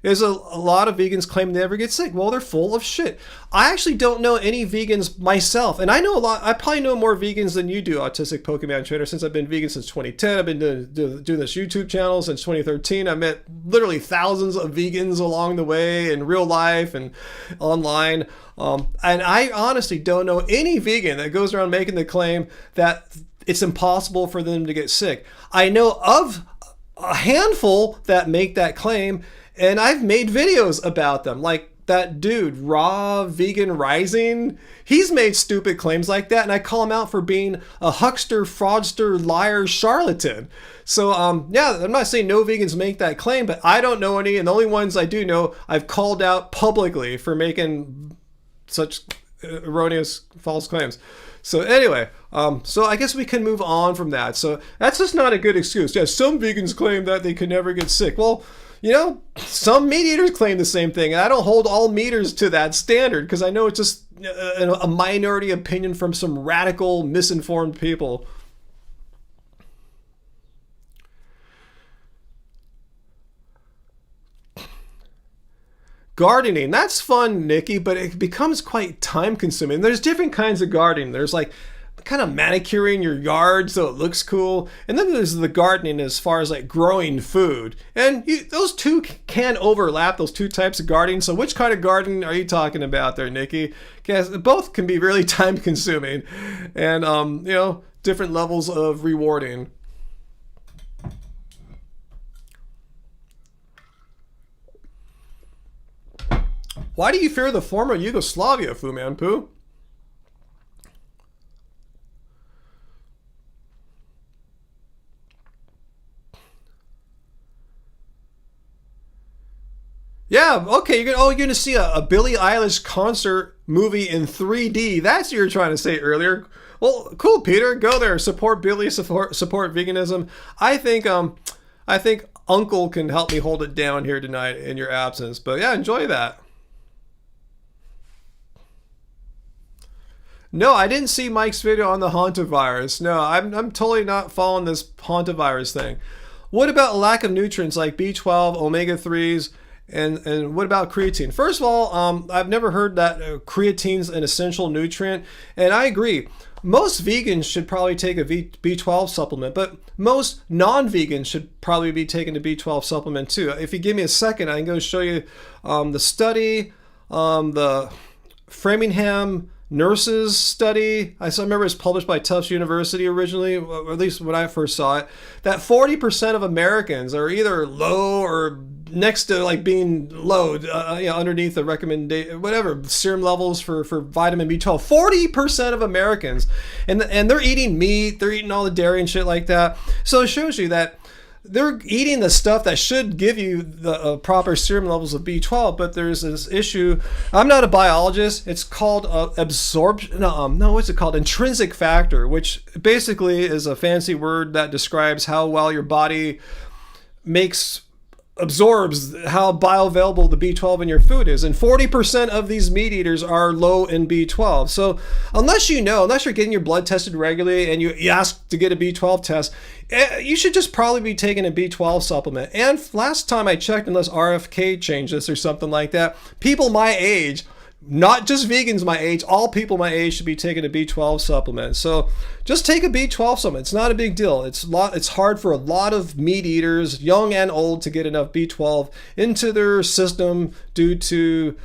Is a lot of vegans claim they never get sick. Well, they're full of shit. I actually don't know any vegans myself, and I know a lot. I probably know more vegans than you do, Autistic Pokemon Trainer, since I've been vegan since 2010. I've been doing this YouTube channel since 2013. I met literally thousands of vegans along the way in real life and online. And I honestly don't know any vegan that goes around making the claim that it's impossible for them to get sick. I know of a handful that make that claim, and I've made videos about them. Like that dude, Raw Vegan Rising, he's made stupid claims like that, and I call him out for being a huckster, fraudster, liar, charlatan. So, yeah, I'm not saying no vegans make that claim, but I don't know any, and the only ones I do know, I've called out publicly for making such erroneous, false claims. So anyway, so I guess we can move on from that. So that's just not a good excuse. Yeah, some vegans claim that they could never get sick. Well, some meat eaters claim the same thing, and I don't hold all meat eaters to that standard because I know it's just a minority opinion from some radical, misinformed people. Gardening, that's fun, Nikki, but it becomes quite time consuming. There's different kinds of gardening. There's like kind of manicuring your yard so it looks cool. And then there's the gardening as far as like growing food. And those two can overlap, those two types of gardening. So which kind of gardening are you talking about there, Nikki? Because both can be really time consuming and, different levels of rewarding. Why do you fear the former Yugoslavia, Fu Manpu? Yeah, okay. You're gonna see a Billie Eilish concert movie in 3D. That's what you were trying to say earlier. Well, cool, Peter. Go there. Support Billy. Support veganism. I think Uncle can help me hold it down here tonight in your absence. But yeah, enjoy that. No, I didn't see Mike's video on the hantavirus. No, I'm totally not following this hantavirus thing. What about lack of nutrients like B12, omega-3s, and what about creatine? First of all, I've never heard that creatine's an essential nutrient, and I agree. Most vegans should probably take a B12 supplement, but most non-vegans should probably be taking a B12 supplement too. If you give me a second, I can go show you the study, the Framingham nurses study. I remember it was published by Tufts University originally, or at least when I first saw it, that 40% of Americans are either low or next to like being low, underneath the recommendation, whatever, serum levels for vitamin B12. 40% of Americans, and they're eating meat, they're eating all the dairy and shit like that. So it shows you that they're eating the stuff that should give you the proper serum levels of B12, but there's this issue. I'm not a biologist. It's called absorption. No, what's it called? Intrinsic factor, which basically is a fancy word that describes how well your body absorbs how bioavailable the B12 in your food is. And 40% of these meat eaters are low in B12. So unless you're getting your blood tested regularly and you ask to get a B12 test, you should just probably be taking a B12 supplement. And last time I checked, unless RFK changed this or something like that, people my age, not just vegans my age, all people my age should be taking a B12 supplement. So just take a B12 supplement. It's not a big deal. It's hard for a lot of meat eaters, young and old, to get enough B12 into their system due to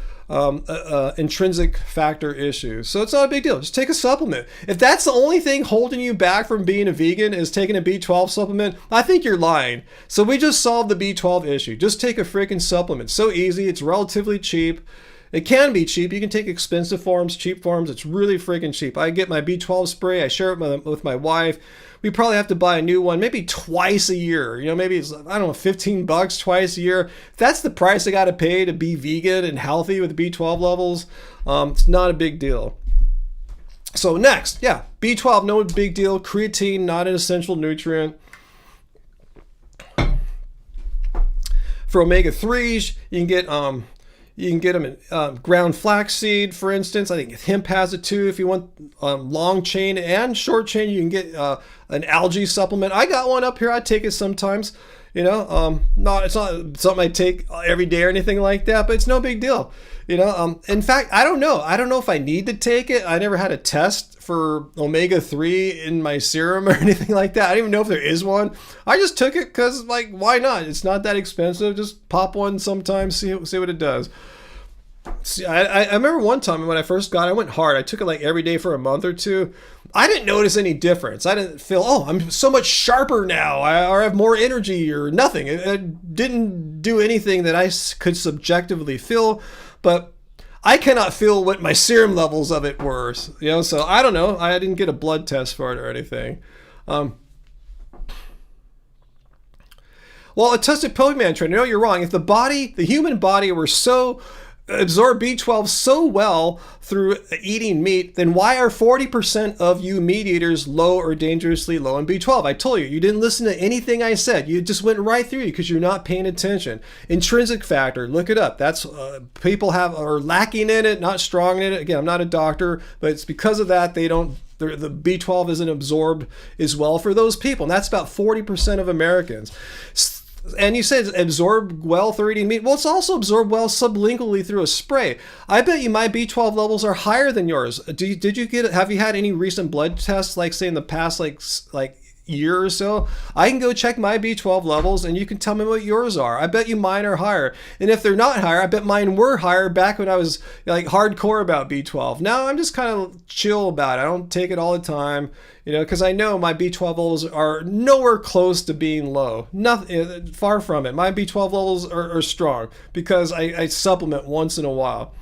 intrinsic factor issues. So it's not a big deal. Just take a supplement. If that's the only thing holding you back from being a vegan is taking a B12 supplement, I think you're lying. So we just solved the B12 issue. Just take a freaking supplement. So easy. It's relatively cheap. It can be cheap. You can take expensive forms, cheap forms. It's really freaking cheap. I get my B12 spray. I share it with my wife. We probably have to buy a new one maybe twice a year. Maybe it's, I don't know, $15 twice a year. If that's the price I got to pay to be vegan and healthy with B12 levels, it's not a big deal. So next, yeah, B12, no big deal. Creatine, not an essential nutrient. For omega-3s, you can get them in ground flaxseed, for instance. I think hemp has it too. If you want long chain and short chain, you can get an algae supplement. I got one up here. I take it sometimes. It's not something I take every day or anything like that, but it's no big deal. In fact, I don't know. I don't know if I need to take it. I never had a test for omega-3 in my serum or anything like that. I don't even know if there is one. I just took it because, why not? It's not that expensive. Just pop one sometimes, see what it does. See, I remember one time when I first got it, I went hard. I took it every day for a month or two. I didn't notice any difference. I didn't feel, I'm so much sharper now, or I have more energy or nothing. It didn't do anything that I could subjectively feel, but I cannot feel what my serum levels of it were. So I don't know. I didn't get a blood test for it or anything. Well, a tested Pokemon trainer. No, you're wrong. If the human body were absorb B12 so well through eating meat, then why are 40% of you meat eaters low or dangerously low in B12? I told you, you didn't listen to anything I said. You just went right through because you're not paying attention. Intrinsic factor, look it up. That's people are lacking in it, not strong in it. Again, I'm not a doctor, but it's because of that the B12 isn't absorbed as well for those people, and that's about 40% of Americans. And you said it's absorbed well through eating meat. Well, it's also absorbed well sublingually through a spray. I bet you my B12 levels are higher than yours. Have you had any recent blood tests, say in the past, year or so? I can go check my B12 levels and you can tell me what yours are. I bet you mine are higher. And if they're not higher, I bet mine were higher back when I was hardcore about B12. Now I'm just kind of chill about it. I don't take it all the time, because I know my B12 levels are nowhere close to being low. Nothing, far from it. My B12 levels are strong because I supplement once in a while.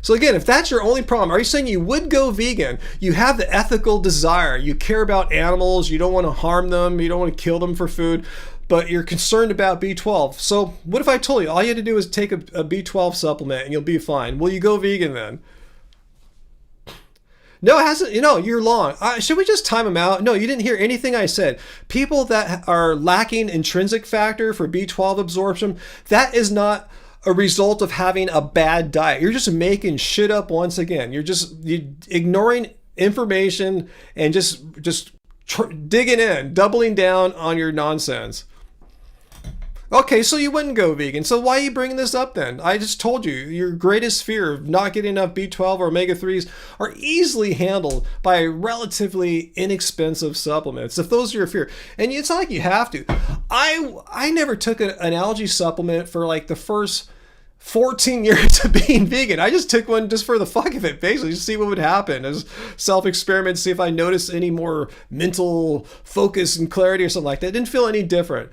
So again, if that's your only problem, are you saying you would go vegan? You have the ethical desire. You care about animals. You don't want to harm them. You don't want to kill them for food. but you're concerned about B12. So what if I told you all you had to do is take a B12 supplement and you'll be fine? Will you go vegan then? No, it hasn't. You're long. Should we just time them out? No, you didn't hear anything I said. People that are lacking intrinsic factor for B12 absorption, that is not a result of having a bad diet. You're just making shit up once again. You're ignoring information and just digging in, doubling down on your nonsense. Okay, so you wouldn't go vegan. So why are you bringing this up then? I just told you, your greatest fear of not getting enough B12 or omega-3s are easily handled by relatively inexpensive supplements, if those are your fear. And it's not like you have to. I never took an algae supplement for like the first 14 years of being vegan. I just took one just for the fuck of it, basically, just see what would happen as self-experiment, see if I noticed any more mental focus and clarity or something like that. It didn't feel any different.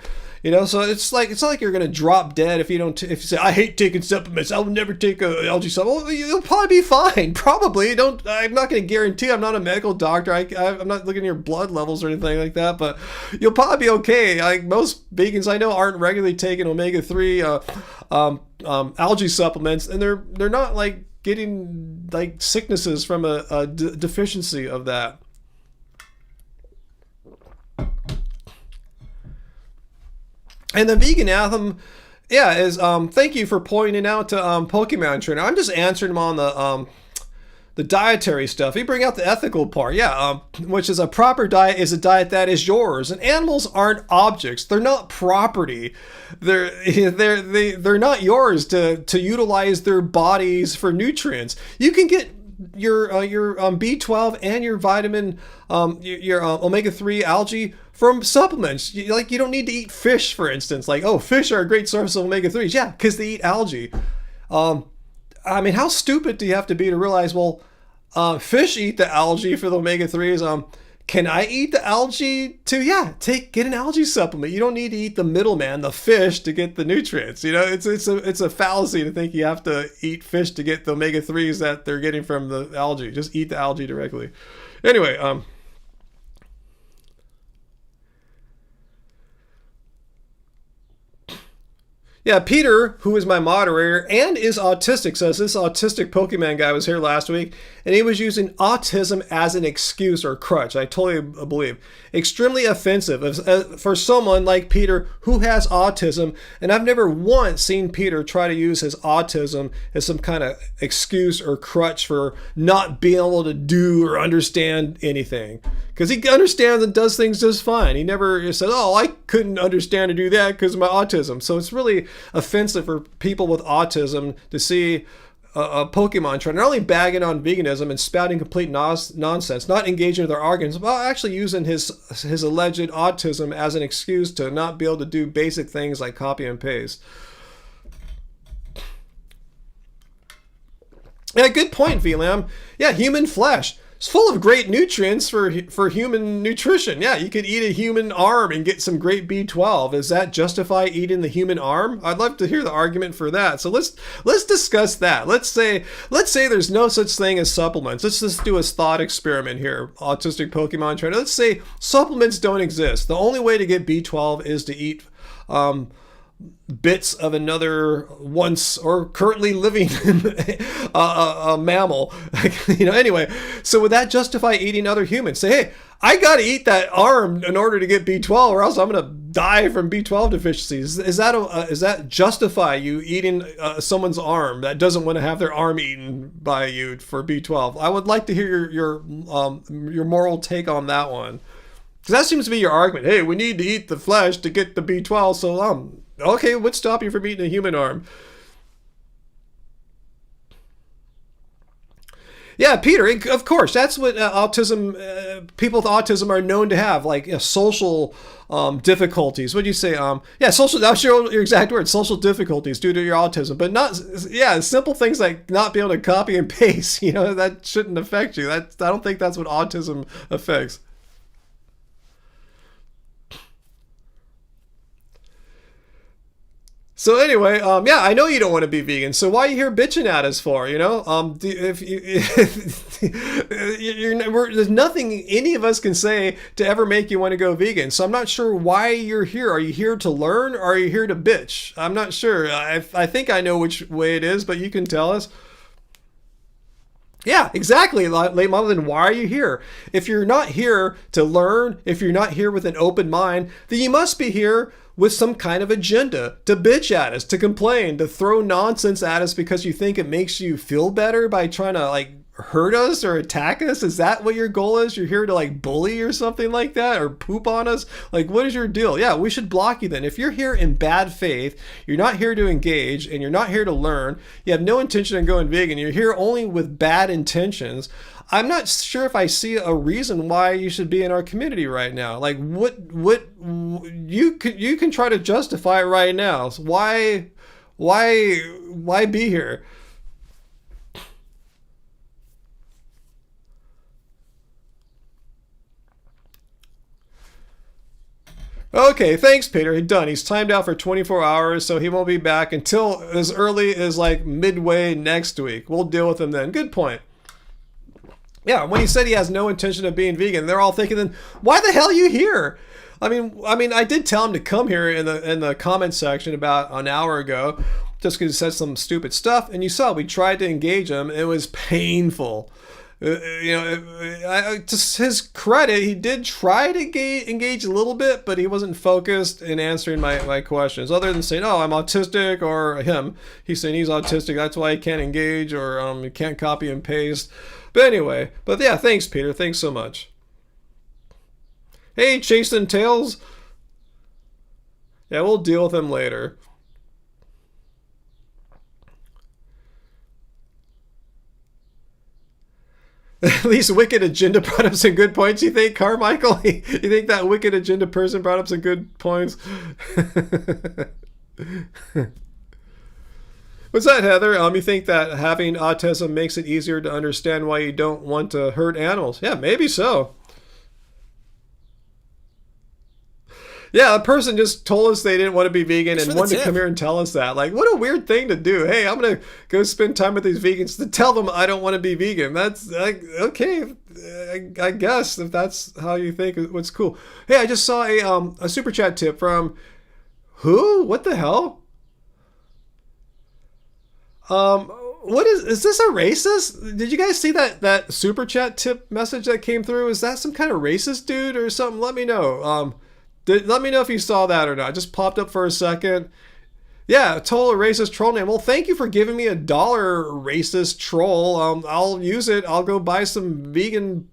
So it's not like you're gonna drop dead if you say I hate taking supplements. I'll never take a algae supplement. Well, you'll probably be fine. Probably. I'm not gonna guarantee. I'm not a medical doctor. I'm not looking at your blood levels or anything like that. But you'll probably be okay. Like most vegans I know aren't regularly taking omega-3 algae supplements, and they're not like getting like sicknesses from a deficiency of that. And the vegan anthem, is thank you for pointing out to Pokemon Trainer. I'm just answering him on the dietary stuff. You bring out the ethical part, which is a proper diet is a diet that is yours. And animals aren't objects; they're not property. They're not yours to utilize their bodies for nutrients. You can get your B12 and your vitamin, your omega-3 algae from supplements. You don't need to eat fish, for instance. Like, fish are a great source of omega-3s. Yeah, because they eat algae. How stupid do you have to be to realize, fish eat the algae for the omega-3s. Can I eat the algae too? Yeah, get an algae supplement. You don't need to eat the middleman, the fish, to get the nutrients. It's a fallacy to think you have to eat fish to get the omega-3s that they're getting from the algae. Just eat the algae directly. Anyway, yeah, Peter, who is my moderator and is autistic, says this autistic Pokemon guy was here last week, and he was using autism as an excuse or crutch. I totally believe. Extremely offensive for someone like Peter who has autism, and I've never once seen Peter try to use his autism as some kind of excuse or crutch for not being able to do or understand anything. Because he understands and does things just fine. He never said, I couldn't understand or do that because of my autism. So it's really offensive for people with autism to see a Pokemon trainer not only bagging on veganism and spouting complete nonsense, not engaging with their arguments, but actually using his alleged autism as an excuse to not be able to do basic things like copy and paste. Yeah, good point, VLAM. Yeah, human flesh. It's full of great nutrients for human nutrition. Yeah, you could eat a human arm and get some great B12. Does that justify eating the human arm? I'd love to hear the argument for that. So let's discuss that. Let's say there's no such thing as supplements. Let's just do a thought experiment here. Autistic Pokemon trainer. Let's say supplements don't exist. The only way to get B12 is to eat bits of another once or currently living a mammal. Anyway, so would that justify eating other humans? Say, hey, I got to eat that arm in order to get B12 or else I'm going to die from B12 deficiencies. Is that justify you eating someone's arm that doesn't want to have their arm eaten by you for B12? I would like to hear your moral take on that one. Because that seems to be your argument. Hey, we need to eat the flesh to get the B12, so okay, what's stopping you from eating a human arm? Yeah, Peter, of course, that's what people with autism are known to have, like social difficulties. What do you say? Social, that's your exact word, social difficulties due to your autism. But simple things like not being able to copy and paste, that shouldn't affect you. I don't think that's what autism affects. So anyway, yeah, I know you don't want to be vegan. So why are you here bitching at us for? If there's nothing any of us can say to ever make you want to go vegan. So I'm not sure why you're here. Are you here to learn, or are you here to bitch? I'm not sure. I think I know which way it is, but you can tell us. Yeah, exactly. Late model, then why are you here? If you're not here to learn, if you're not here with an open mind, then you must be here with some kind of agenda to bitch at us, to complain, to throw nonsense at us because you think it makes you feel better by trying to like hurt us or attack us. Is that what your goal is? You're here to like bully or something like that, or poop on us? Like, what is your deal? Yeah, we should block you then. If you're here in bad faith, you're not here to engage, and you're not here to learn, you have no intention of going vegan, you're here only with bad intentions, I'm not sure if I see a reason why you should be in our community right now. Like, what you can try to justify it right now. So why be here? Okay, thanks, Peter. He's done. He's timed out for 24 hours, so he won't be back until as early as like midway next week. We'll deal with him then. Good point. Yeah, when he said he has no intention of being vegan, they're all thinking, then why the hell are you here? I did tell him to come here in the comment section about an hour ago, just because he said some stupid stuff, and you saw we tried to engage him. It was painful. To his credit, he did try to engage a little bit, but he wasn't focused in answering my questions. Other than saying, "Oh, I'm autistic," or he's saying he's autistic, that's why he can't engage, or he can't copy and paste. But anyway, yeah, thanks, Peter. Thanks so much. Hey, chasing tails. Yeah, we'll deal with him later. At least Wicked Agenda brought up some good points, you think, Carmichael? You think that Wicked Agenda person brought up some good points? What's that, Heather? You think that having autism makes it easier to understand why you don't want to hurt animals? Yeah, maybe so. Yeah, a person just told us they didn't want to be vegan and wanted to come here and tell us that. Like, what a weird thing to do. Hey, I'm going to go spend time with these vegans to tell them I don't want to be vegan. That's like, okay, I guess if that's how you think, what's cool. Hey, I just saw a super chat tip from who? What the hell? What is this a racist? Did you guys see that super chat tip message that came through? Is that some kind of racist dude or something? Let me know. Let me know if you saw that or not. It just popped up for a second. Yeah, total racist troll name. Well, thank you for giving me $1 racist troll. I'll use it. I'll go buy some vegan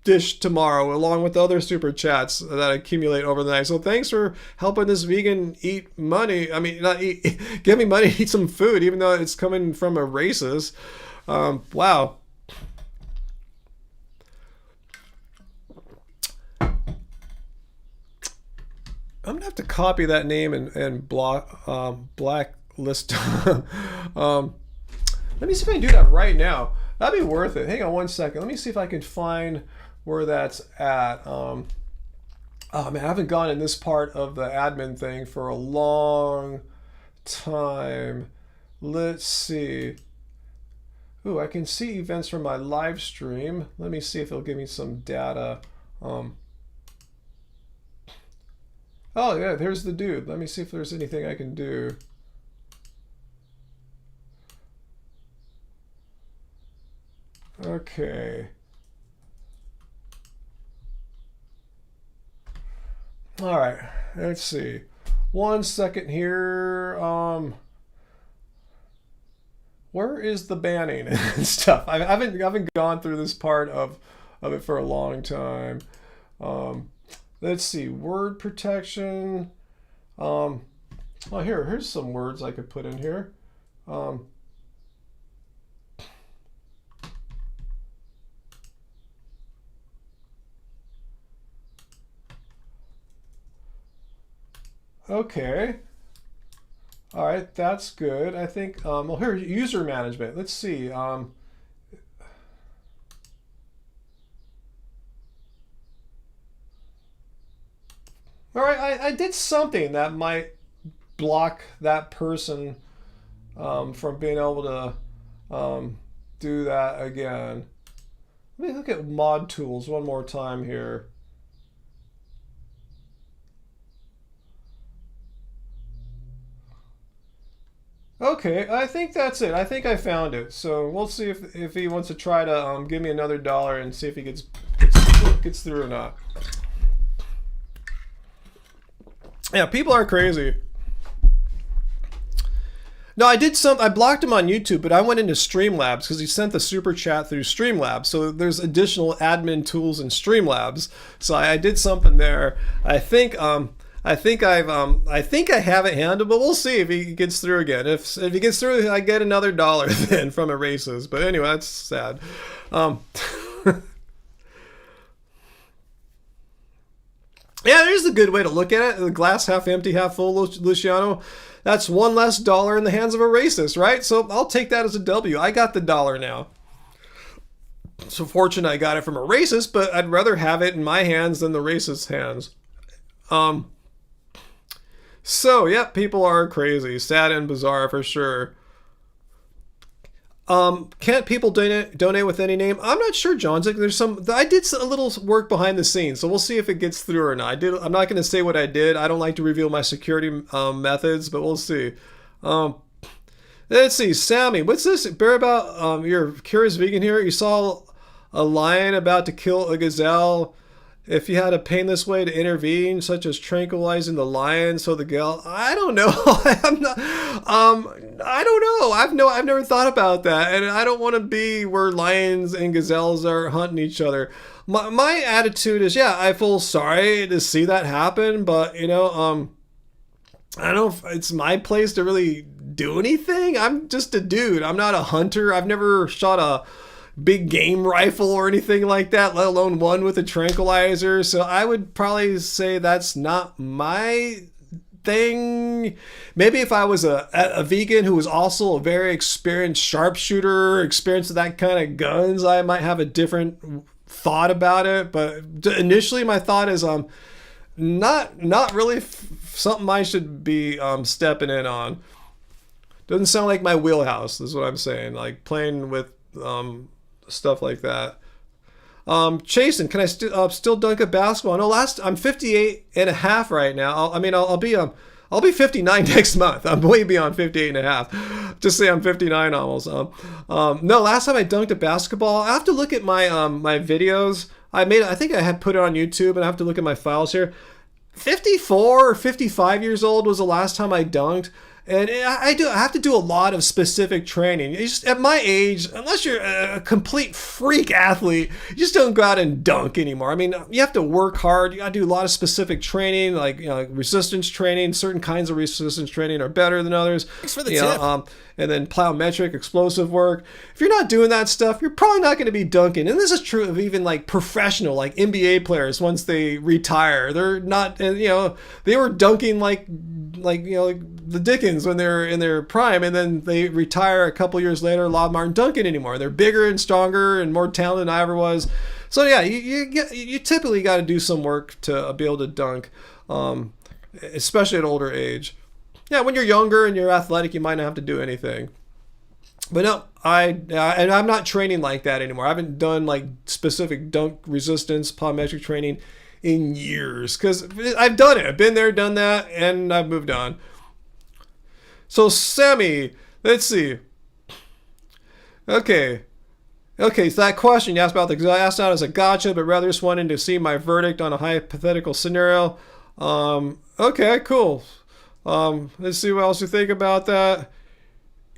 dish tomorrow along with the other super chats that accumulate over the night. So thanks for helping this vegan eat money. I mean, not eat, give me money to eat some food, even though it's coming from a racist. Wow. I'm gonna have to copy that name and blacklist. Let me see if I can do that right now. That'd be worth it. Hang on one second. Let me see if I can find where that's at. Oh man, I haven't gone in this part of the admin thing for a long time. Let's see. Ooh, I can see events from my live stream. Let me see if it'll give me some data. Oh yeah, there's the dude. Let me see if there's anything I can do. Okay. All right, let's see. 1 second here. Where is the banning and stuff? I haven't gone through this part of it for a long time. Let's see, word protection. Oh, here's some words I could put in here. Okay. All right, that's good. I think, well, here, user management. Let's see. All right, I did something that might block that person from being able to do that again. Let me look at mod tools one more time here. Okay, I think that's it. I think I found it. So we'll see if he wants to try to give me another $1 and see if he gets through or not. Yeah, people are crazy. No, I blocked him on YouTube, but I went into Streamlabs because he sent the super chat through Streamlabs. So there's additional admin tools in Streamlabs. So I did something there. I think I have it handled, but we'll see if he gets through again. If he gets through, I get another $1 then from Erases. But anyway, that's sad. Yeah, there's a good way to look at it. The glass half empty, half full, Luciano. That's one less $1 in the hands of a racist, right? So I'll take that as a W. I got the $1 now. So fortunate I got it from a racist, but I'd rather have it in my hands than the racist's hands. So, yeah, people are crazy. Sad and bizarre for sure. Can't people donate with any name? I'm not sure, John. I did a little work behind the scenes, so we'll see if it gets through or not. I'm not going to say what I did. I don't like to reveal my security methods, but we'll see. Let's see, Sammy, what's this? Bear about you're a curious vegan here. You saw a lion about to kill a gazelle. If you had a painless way to intervene, such as tranquilizing the lion, so the gal, I don't know. I'm not. I don't know. I've never thought about that, and I don't want to be where lions and gazelles are hunting each other. My attitude is, yeah, I feel sorry to see that happen, but I don't know if it's my place to really do anything. I'm just a dude. I'm not a hunter. I've never shot a big game rifle or anything like that, let alone one with a tranquilizer. So I would probably say that's not my thing. Maybe if I was a vegan who was also a very experienced sharpshooter, experienced with that kind of guns, I might have a different thought about it. But initially my thought is not really something I should be stepping in on. Doesn't sound like my wheelhouse, is what I'm saying. Like playing with stuff like that. Chasen, can I still dunk a basketball? No, I'm 58 and a half right now. I'll be 59 next month. I'm way beyond 58 and a half. Just say I'm 59 almost. No, last time I dunked a basketball, I have to look at my my videos. I think I had put it on YouTube, and I have to look at my files here. 54 or 55 years old was the last time I dunked. And I have to do a lot of specific training. At my age, unless you're a complete freak athlete, you just don't go out and dunk anymore. I mean, you have to work hard. You got to do a lot of specific training, like resistance training. Certain kinds of resistance training are better than others. Thanks for the tip. And then plyometric, explosive work. If you're not doing that stuff, you're probably not going to be dunking. And this is true of even like professional, like NBA players. Once they retire, they're not. And they were dunking like the Dickens when they're in their prime, and then they retire a couple years later. A lot of them aren't dunking anymore. They're bigger and stronger and more talented than I ever was. So yeah, you typically got to do some work to be able to dunk, especially at older age. Yeah, when you're younger and you're athletic, you might not have to do anything. But no, and I'm not training like that anymore. I haven't done like specific dunk resistance plyometric training in years because I've done it. I've been there, done that, and I've moved on. So Sammy, let's see. Okay, so that question you asked about I asked not as a gotcha, but rather just wanting to see my verdict on a hypothetical scenario. Okay, cool. Let's see what else you think about that.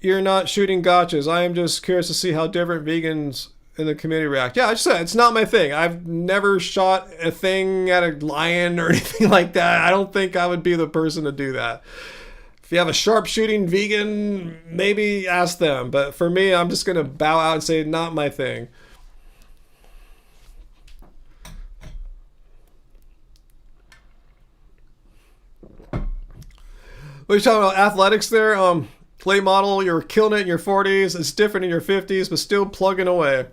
You're not shooting gotchas. I am just curious to see how different vegans in the community react. Yeah, I just said it's not my thing. I've never shot a thing at a lion or anything like that. I don't think I would be the person to do that. If you have a sharpshooting vegan, maybe ask them. But for me, I'm just going to bow out and say not my thing. What are you talking about? Athletics there? Late model, you're killing it in your 40s. It's different in your 50s, but still plugging away.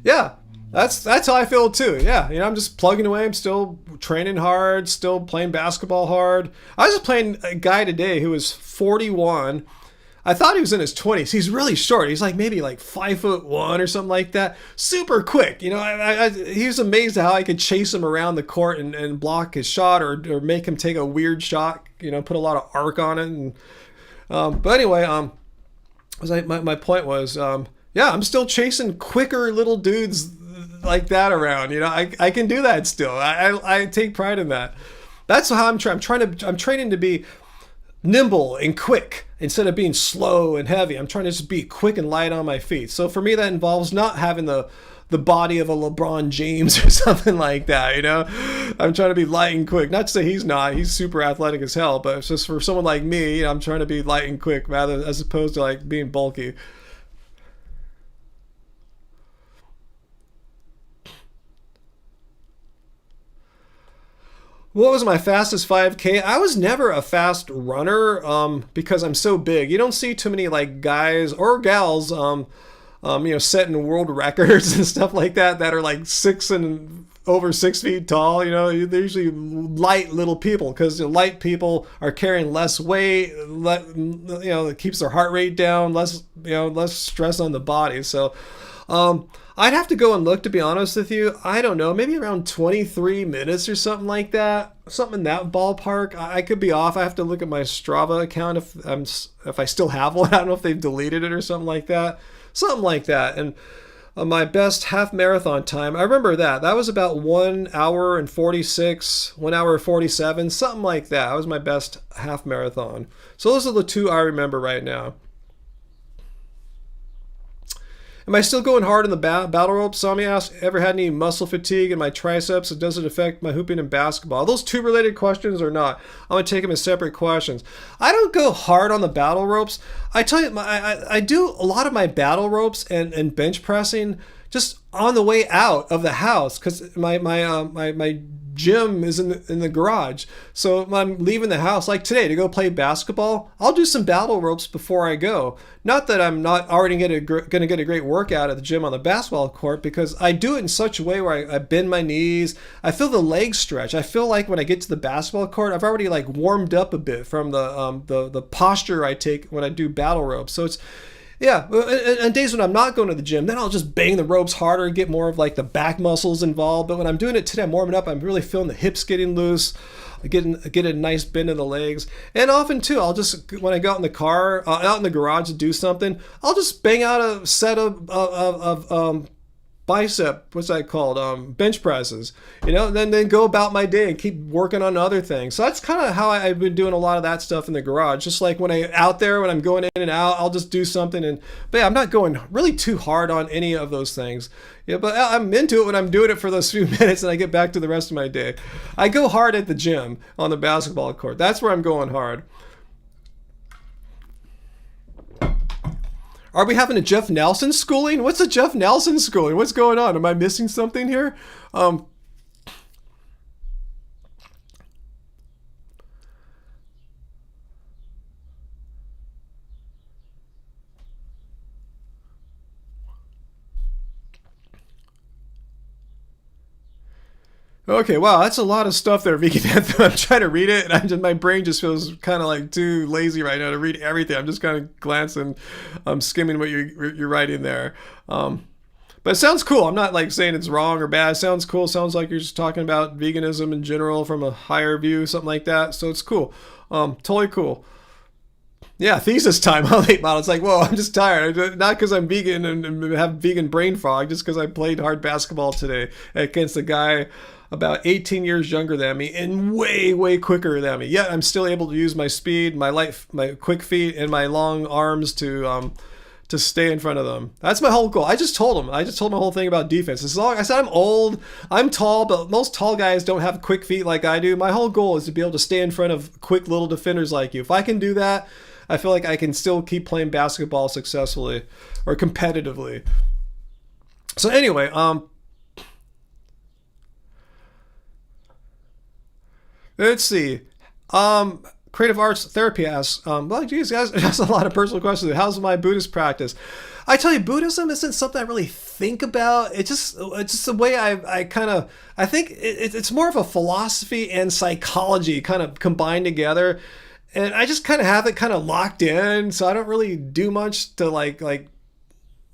Yeah, That's how I feel too. Yeah, I'm just plugging away. I'm still training hard, still playing basketball hard. I was just playing a guy today who was 41. I thought he was in his 20s. He's really short. He's like maybe like 5'1" or something like that. Super quick. He was amazed at how I could chase him around the court and block his shot or make him take a weird shot. Put a lot of arc on it. But anyway, my point was, yeah, I'm still chasing quicker little dudes like that around. I can do that still. I take pride in that. That's how I'm trying. I'm training to be nimble and quick instead of being slow and heavy. I'm trying to just be quick and light on my feet. So for me, that involves not having the body of a LeBron James or something like that. I'm trying to be light and quick. Not to say he's not. He's super athletic as hell. But it's just for someone like me, I'm trying to be light and quick rather as opposed to like being bulky. What was my fastest 5K? I was never a fast runner because I'm so big. You don't see too many like guys or gals, setting world records and stuff like that are like over 6 feet tall. They're usually light little people because light people are carrying less weight. It keeps their heart rate down, less stress on the body. So. I'd have to go and look, to be honest with you. I don't know, maybe around 23 minutes or something like that. Something in that ballpark. I could be off. I have to look at my Strava account if I still have one. I don't know if they've deleted it or something like that. Something like that. And my best half marathon time, I remember that. That was about 1 hour and 46, 1 hour 47, something like that. That was my best half marathon. So those are the two I remember right now. Am I still going hard in the battle ropes? Somebody asked, ever had any muscle fatigue in my triceps? And does it affect my hooping and basketball? Are those two related questions or not? I'm going to take them as separate questions. I don't go hard on the battle ropes. I tell you, I do a lot of my battle ropes and bench pressing just on the way out of the house because my gym is in the garage. So if I'm leaving the house, like today, to go play basketball, I'll do some battle ropes before I go. Not that I'm not already going to get a great workout at the gym on the basketball court, because I do it in such a way where I bend my knees. I feel the legs stretch. I feel like when I get to the basketball court, I've already like warmed up a bit from the posture I take when I do battle ropes. So it's, yeah, and days when I'm not going to the gym, then I'll just bang the ropes harder, get more of like the back muscles involved. But when I'm doing it today, I'm warming up, I'm really feeling the hips getting loose, get a nice bend in the legs. And often too, I'll just, when I go out in the car, out in the garage to do something, I'll just bang out a set of bicep, what's that called? Bench presses, and then go about my day and keep working on other things. So that's kind of how I've been doing a lot of that stuff in the garage. Just like when I'm going in and out, I'll just do something. But yeah, I'm not going really too hard on any of those things. Yeah, but I'm into it when I'm doing it for those few minutes and I get back to the rest of my day. I go hard at the gym on the basketball court. That's where I'm going hard. Are we having a Jeff Nelson schooling? What's a Jeff Nelson schooling? What's going on? Am I missing something here? Okay, wow, that's a lot of stuff there, Vegan Anthem. I'm trying to read it, and my brain just feels kind of like too lazy right now to read everything. I'm just kind of glancing, skimming what you're writing there. But it sounds cool. I'm not like saying it's wrong or bad. It sounds cool. Sounds like you're just talking about veganism in general from a higher view, something like that. So it's cool. Totally cool. Yeah, thesis time. How late model? It's like, whoa, I'm just tired. Not because I'm vegan and have vegan brain fog, just because I played hard basketball today against a guy about 18 years younger than me and way, way quicker than me. Yet I'm still able to use my speed, my quick feet, and my long arms to stay in front of them. That's my whole goal. I just told him. I just told my whole thing about defense. I said I'm old, I'm tall, but most tall guys don't have quick feet like I do. My whole goal is to be able to stay in front of quick little defenders like you. If I can do that, I feel like I can still keep playing basketball successfully or competitively. So anyway, let's see. Creative Arts Therapy asks, well, geez, guys, that's a lot of personal questions. How's my Buddhist practice? I tell you, Buddhism isn't something I really think about. It's just the way I think it's more of a philosophy and psychology kind of combined together. And I just kind of have it kind of locked in. So I don't really do much to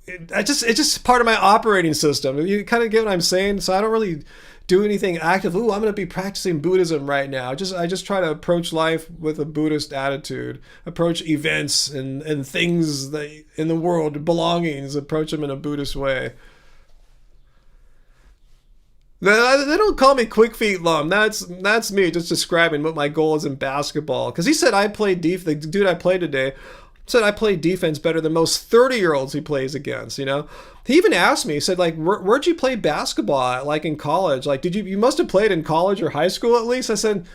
it's just part of my operating system. You kind of get what I'm saying? So I don't really do anything active. Ooh, I'm going to be practicing Buddhism right now. I just try to approach life with a Buddhist attitude, approach events and things that in the world, belongings, approach them in a Buddhist way. They don't call me Quick Feet Lum. That's me just describing what my goal is in basketball. Because he said the dude I played today said I play defense better than most 30-year-olds he plays against, you know? He even asked me, he said, like, where'd you play basketball at, like, in college? Like, you must have played in college or high school at least? I said,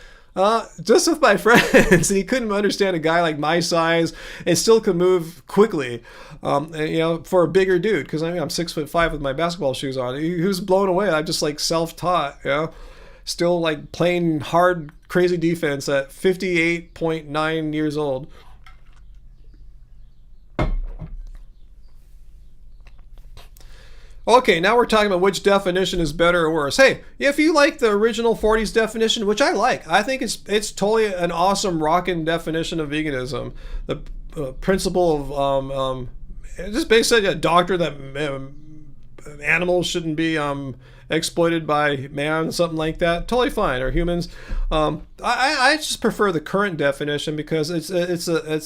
just with my friends. And he couldn't understand a guy like my size and still could move quickly, for a bigger dude. Because, I mean, I'm 6'5" with my basketball shoes on. He was blown away. I'm just, like, self-taught, you know? Still, like, playing hard, crazy defense at 58.9 years old. Okay, now we're talking about which definition is better or worse. Hey, if you like the original 40s definition, which I like, I think it's totally an awesome rockin' definition of veganism. The principle of just basically a doctrine that animals shouldn't be exploited by man, something like that. Totally fine, or humans. I just prefer the current definition because it's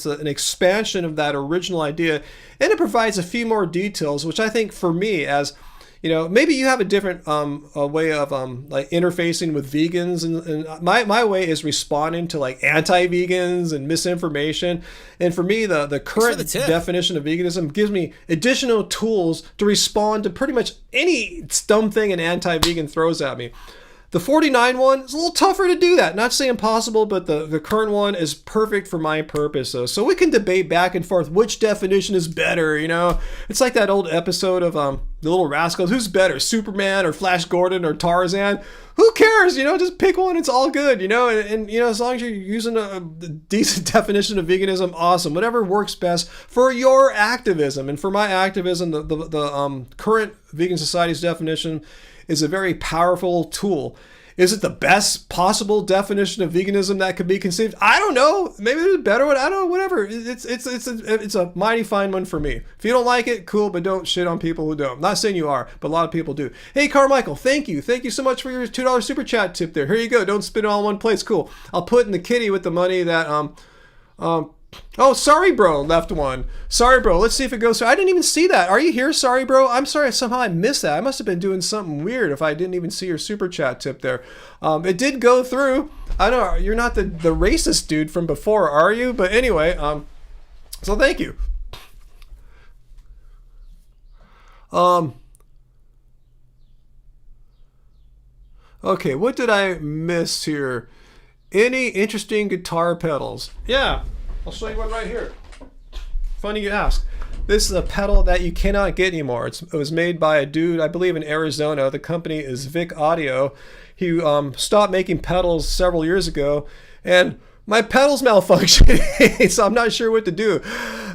an expansion of that original idea, and it provides a few more details, which I think for me, as you know, maybe you have a different way of like interfacing with vegans, and my way is responding to like anti-vegans and misinformation. And for me, the current definition of veganism gives me additional tools to respond to pretty much any dumb thing an anti-vegan throws at me. The 49 one is a little tougher to do that. Not to say impossible, but the current one is perfect for my purposes. So we can debate back and forth which definition is better, you know? It's like that old episode of The Little Rascals. Who's better, Superman or Flash Gordon or Tarzan? Who cares? You know, just pick one. It's all good, you know? And you know, as long as you're using a decent definition of veganism, awesome. Whatever works best for your activism. And for my activism, the current Vegan Society's definition is a very powerful tool. Is it the best possible definition of veganism that could be conceived? I don't know. Maybe there's a better one. I don't know. Whatever. It's a mighty fine one for me. If you don't like it, cool, but don't shit on people who don't. I'm not saying you are, but a lot of people do. Hey, Carmichael, thank you. Thank you so much for your $2 super chat tip there. Here you go. Don't spend it all in one place. Cool. I'll put in the kitty with the money that oh, sorry, bro, left one. Sorry, bro. Let's see if it goes through. I didn't even see that. Are you here? Sorry, bro. I'm sorry. Somehow I missed that. I must have been doing something weird if I didn't even see your super chat tip there. It did go through. I know you're not the racist dude from before, are you? But anyway, so thank you. Okay, what did I miss here? Any interesting guitar pedals? Yeah, I'll show you one right here. Funny you ask. This is a pedal that you cannot get anymore. It was made by a dude, I believe, in Arizona. The company is Vic Audio. He stopped making pedals several years ago, and my pedal's malfunctioning, so I'm not sure what to do.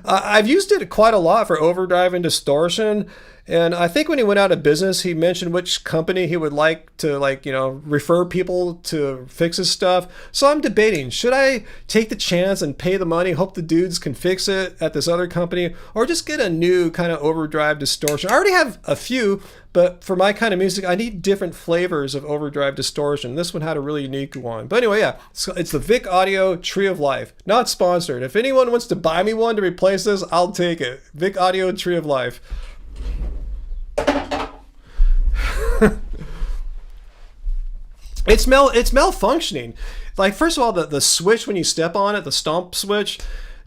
I've used it quite a lot for overdrive and distortion. And I think when he went out of business, he mentioned which company he would like to, refer people to fix his stuff. So I'm debating, should I take the chance and pay the money, hope the dudes can fix it at this other company, or just get a new kind of overdrive distortion? I already have a few, but for my kind of music, I need different flavors of overdrive distortion. This one had a really unique one. But anyway, yeah, it's the Vic Audio Tree of Life. Not sponsored. If anyone wants to buy me one to replace this, I'll take it. Vic Audio Tree of Life. It's malfunctioning. Like, first of all, the switch, when you step on it, the stomp switch,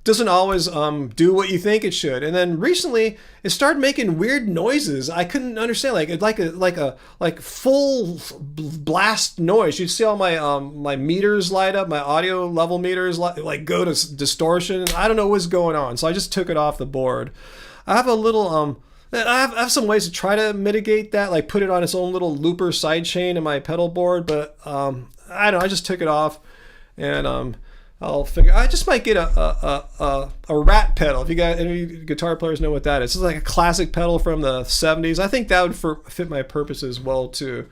doesn't always do what you think it should. And then recently, it started making weird noises. I couldn't understand, like full blast noise. You'd see all my my meters light up, my audio level meters like go to distortion. I don't know what's going on, so I just took it off the board. I have a little I have some ways to try to mitigate that, like put it on its own little looper sidechain in my pedal board, but I don't know, I just took it off, and I'll figure. I just might get a rat pedal. If you got any guitar players know what that is, it's like a classic pedal from the '70s. I think that would fit my purposes well too.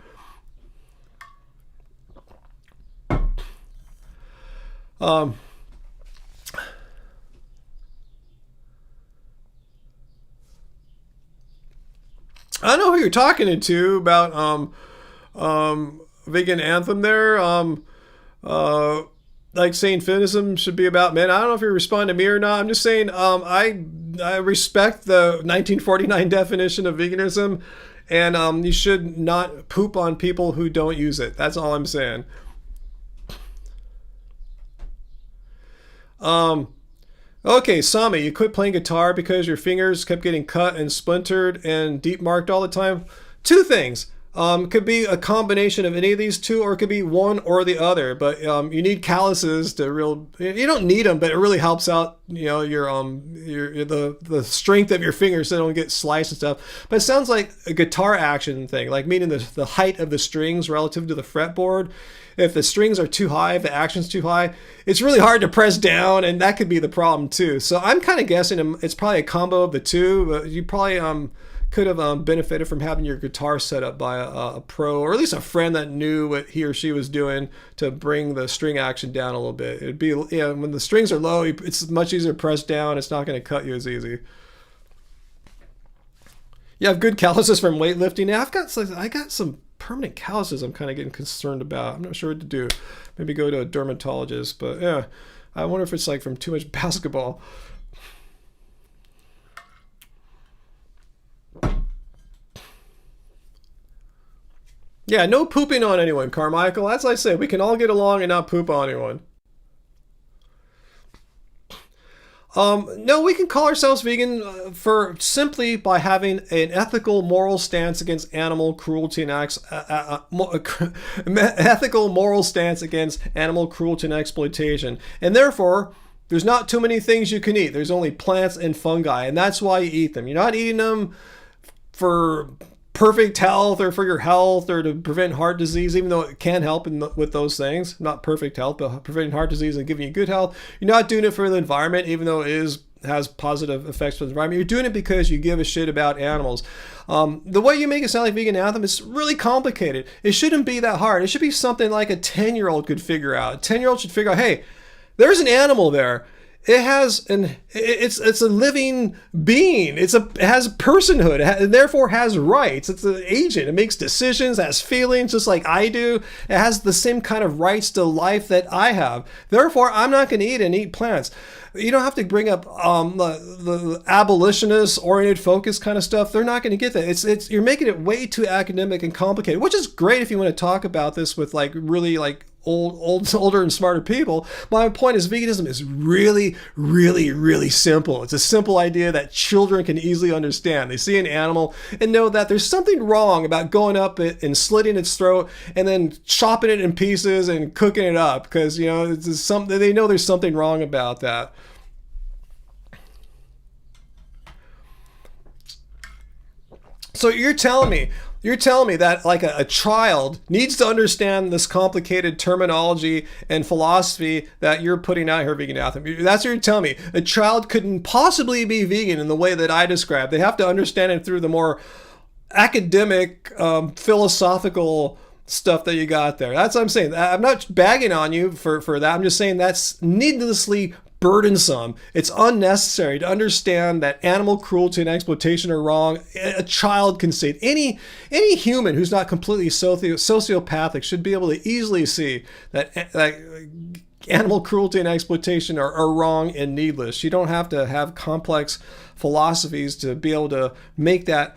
I don't know who you're talking to about vegan anthem there. Like saying feminism should be about men. I don't know if you respond to me or not. I'm just saying I respect the 1949 definition of veganism, and you should not poop on people who don't use it. That's all I'm saying. Okay, Sami, you quit playing guitar because your fingers kept getting cut and splintered and deep marked all the time. Two things. Could be a combination of any of these two, or it could be one or the other. But you need calluses to You don't need them, but it really helps out. You know your the strength of your fingers so they don't get sliced and stuff. But it sounds like a guitar action thing, like meaning the height of the strings relative to the fretboard. If the strings are too high, if the action's too high, it's really hard to press down, and that could be the problem too. So I'm kind of guessing it's probably a combo of the two. But you probably could have benefited from having your guitar set up by a pro, or at least a friend that knew what he or she was doing to bring the string action down a little bit. It'd be when the strings are low, it's much easier to press down. It's not going to cut you as easy. You have good calluses from weightlifting. Now I got some permanent calluses I'm kind of getting concerned about. I'm not sure what to do. Maybe go to a dermatologist. But yeah, I wonder if it's like from too much basketball. Yeah, no pooping on anyone, Carmichael. As I say, we can all get along and not poop on anyone. No, we can call ourselves vegan for simply by having an ethical, moral stance against animal cruelty and ethical, moral stance against animal cruelty and exploitation, and therefore, there's not too many things you can eat. There's only plants and fungi, and that's why you eat them. You're not eating them for perfect health or for your health or to prevent heart disease, even though it can help with those things. Not perfect health, but preventing heart disease and giving you good health. You're not doing it for the environment, even though it has positive effects for the environment. You're doing it because you give a shit about animals. The way you make it sound like vegan anthem is really complicated. It shouldn't be that hard. It should be something like a 10-year-old could figure out. A 10-year-old should figure out, hey, there's an animal there. It's a living being. It has personhood, and therefore has rights. It's an agent. It makes decisions, has feelings just like I do. It has the same kind of rights to life that I have. Therefore, I'm not going to eat plants. You don't have to bring up the abolitionist oriented focus kind of stuff. They're not going to get that. You're making it way too academic and complicated, which is great if you want to talk about this with like really like older and smarter people. My point is veganism is really, really, really simple. It's a simple idea that children can easily understand. They see an animal and know that there's something wrong about going up it and slitting its throat and then chopping it in pieces and cooking it up because they know there's something wrong about that. So you're telling me that like a child needs to understand this complicated terminology and philosophy that you're putting out here, vegan anthem. That's what you're telling me. A child couldn't possibly be vegan in the way that I described. They have to understand it through the more academic, philosophical stuff that you got there. That's what I'm saying. I'm not bagging on you for that. I'm just saying that's needlessly burdensome. It's unnecessary to understand that animal cruelty and exploitation are wrong. A child can see it. Any human who's not completely sociopathic should be able to easily see that animal cruelty and exploitation are wrong and needless. You don't have to have complex philosophies to be able to make that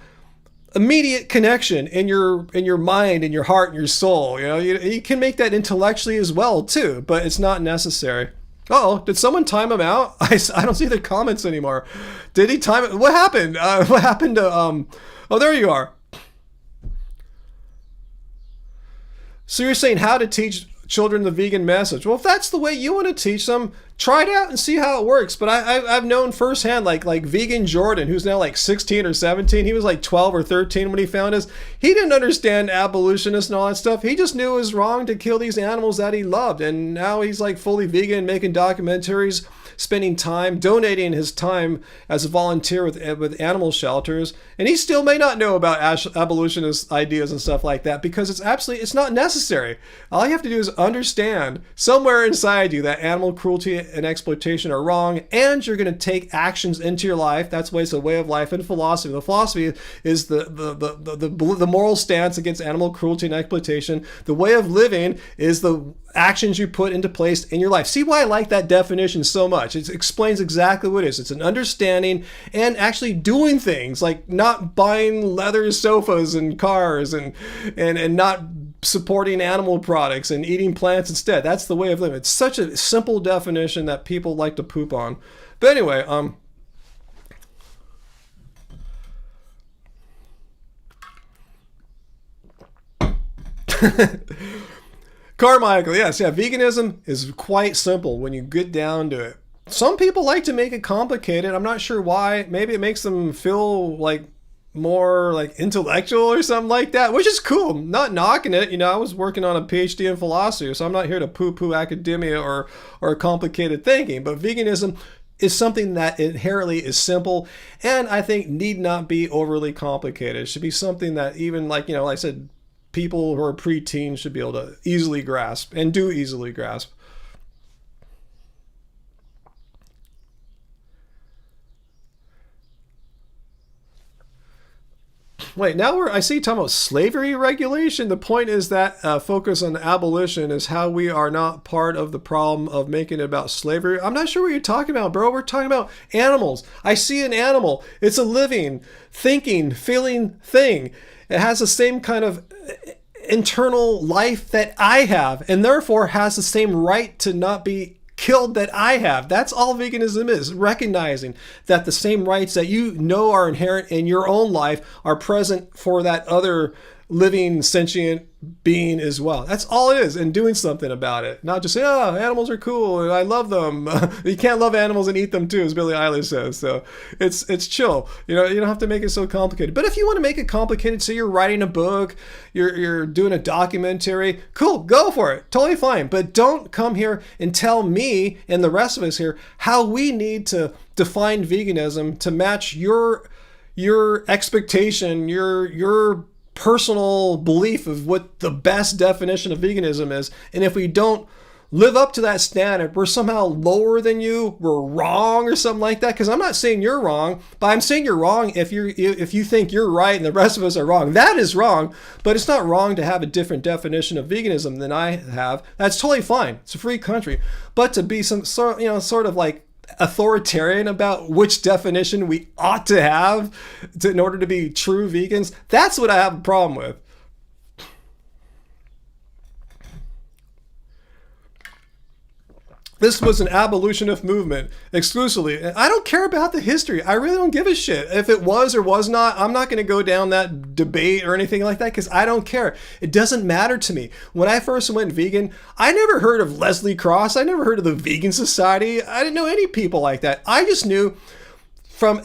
immediate connection in your mind, in your heart, and your soul. You can make that intellectually as well too, but it's not necessary. Uh-oh, did someone time him out? I don't see the comments anymore. Did he time it? What happened? What happened to, oh, there you are. So you're saying how to teach children the vegan message. Well, if that's the way you want to teach them, try it out and see how it works. But I've known firsthand, like vegan Jordan, who's now like 16 or 17. He was like 12 or 13 when he found us. He didn't understand abolitionists and all that stuff. He just knew it was wrong to kill these animals that he loved. And now he's like fully vegan, making documentaries, spending time, donating his time as a volunteer with animal shelters. And he still may not know about abolitionist ideas and stuff like that, because it's not necessary. All you have to do is understand somewhere inside you that animal cruelty and exploitation are wrong, and you're going to take actions into your life. That's why it's a way of life and philosophy. The philosophy is the moral stance against animal cruelty and exploitation. The way of living is the actions you put into place in your life. See why I like that definition so much? It explains exactly what it is. It's an understanding and actually doing things, like not buying leather sofas and cars and not supporting animal products and eating plants instead. That's the way of living. It's such a simple definition that people like to poop on. But anyway, Carmichael, yes, yeah, veganism is quite simple when you get down to it. Some people like to make it complicated. I'm not sure why. Maybe it makes them feel like more like intellectual or something like that, which is cool. I'm not knocking it. I was working on a PhD in philosophy, so I'm not here to poo-poo academia or complicated thinking. But veganism is something that inherently is simple, and I think need not be overly complicated. It should be something that even like I said, people who are preteens should be able to easily grasp and do easily grasp. Wait, now I see talking about slavery regulation. The point is that focus on abolition is how we are not part of the problem of making it about slavery. I'm not sure what you're talking about, bro. We're talking about animals. I see an animal. It's a living, thinking, feeling thing. It has the same kind of internal life that I have, and therefore has the same right to not be killed that I have. That's all veganism is, recognizing that the same rights that are inherent in your own life are present for that other living sentient being as well. That's all it is, and doing something about it. Not just say, oh, animals are cool and I love them. You can't love animals and eat them too, as Billie Eilish says. So it's chill. You don't have to make it so complicated. But if you want to make it complicated, say you're writing a book, you're doing a documentary, cool, go for it. Totally fine. But don't come here and tell me and the rest of us here how we need to define veganism to match your expectation, your personal belief of what the best definition of veganism is. And if we don't live up to that standard, we're somehow lower than you, we're wrong or something like that. Because I'm not saying you're wrong, but I'm saying you're wrong if you think you're right and the rest of us are wrong. That is wrong, but it's not wrong to have a different definition of veganism than I have. That's totally fine. It's a free country. But to be some sort of like authoritarian about which definition we ought to have in order to be true vegans, that's what I have a problem with. This was an abolitionist movement exclusively. I don't care about the history. I really don't give a shit. If it was or was not, I'm not going to go down that debate or anything like that because I don't care. It doesn't matter to me. When I first went vegan, I never heard of Leslie Cross. I never heard of the Vegan Society. I didn't know any people like that. I just knew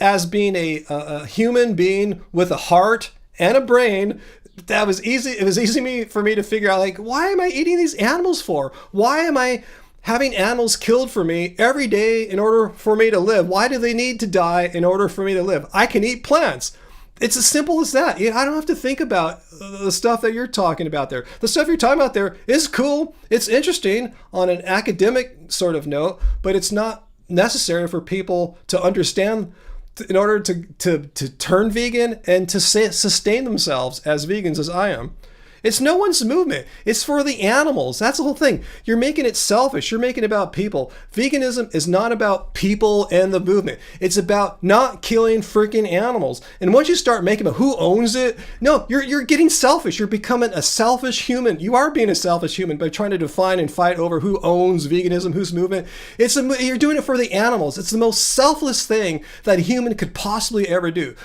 as being a human being with a heart and a brain, that was easy. It was easy for me to figure out, like, why am I eating these animals for? Why am I having animals killed for me every day in order for me to live? Why do they need to die in order for me to live? I can eat plants. It's as simple as that. I don't have to think about the stuff that you're talking about there. The stuff you're talking about there is cool. It's interesting on an academic sort of note, but it's not necessary for people to understand in order to turn vegan and to sustain themselves as vegans as I am. It's no one's movement. It's for the animals. That's the whole thing. You're making it selfish. You're making it about people. Veganism is not about people and the movement. It's about not killing freaking animals. And once you start making it who owns it, no, you're getting selfish. You're becoming a selfish human. You are being a selfish human by trying to define and fight over who owns veganism, whose movement. You're doing it for the animals. It's the most selfless thing that a human could possibly ever do.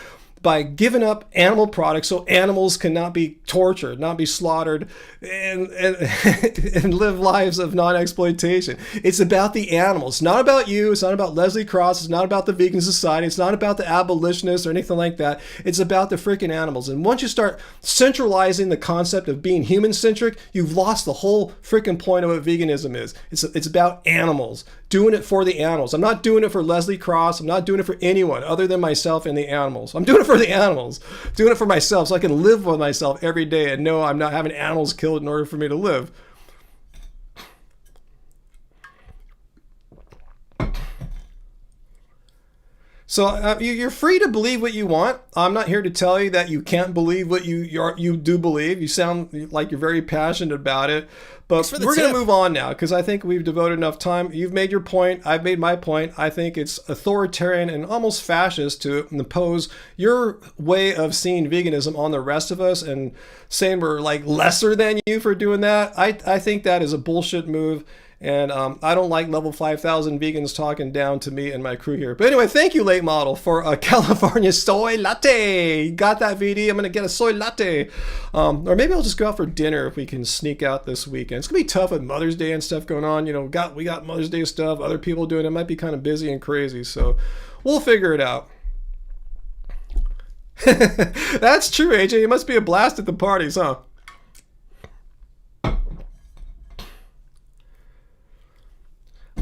by giving up animal products so animals cannot be tortured, not be slaughtered, and live lives of non-exploitation. It's about the animals, not about you. It's not about Leslie Cross. It's not about the Vegan Society. It's not about the abolitionists or anything like that. It's about the freaking animals. And once you start centralizing the concept of being human-centric, you've lost the whole freaking point of what veganism is. It's about animals, doing it for the animals. I'm not doing it for Leslie Cross. I'm not doing it for anyone other than myself and the animals. I'm doing it for the animals. I'm doing it for myself so I can live with myself every day and know I'm not having animals killed in order for me to live. So you're free to believe what you want. I'm not here to tell you that you can't believe what you do believe. You sound like you're very passionate about it. But we're going to move on now because I think we've devoted enough time. You've made your point. I've made my point. I think it's authoritarian and almost fascist to impose your way of seeing veganism on the rest of us and saying we're like lesser than you for doing that. I think that is a bullshit move. And I don't like level 5,000 vegans talking down to me and my crew here. But anyway, thank you, Late Model, for a California soy latte. Got that, VD? I'm going to get a soy latte. Or maybe I'll just go out for dinner if we can sneak out this weekend. It's going to be tough with Mother's Day and stuff going on. You know, we got Mother's Day stuff, other people doing it. It might be kind of busy and crazy. So we'll figure it out. That's true, AJ. It must be a blast at the parties, huh?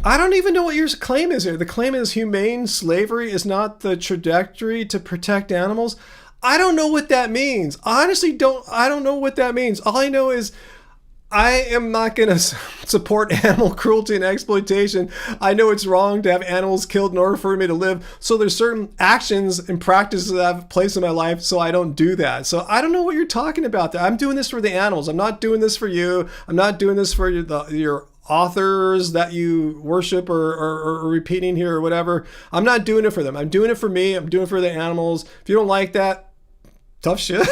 I don't even know what your claim is here. The claim is humane slavery is not the trajectory to protect animals. I don't know what that means. Honestly, I don't know what that means. All I know is I am not going to support animal cruelty and exploitation. I know it's wrong to have animals killed in order for me to live. So there's certain actions and practices that have place in my life so I don't do that. So I don't know what you're talking about there. I'm doing this for the animals. I'm not doing this for you. I'm not doing this for your authors that you worship or repeating here or whatever. I'm not doing it for them. I'm doing it for me. I'm doing it for the animals. If you don't like that, tough shit.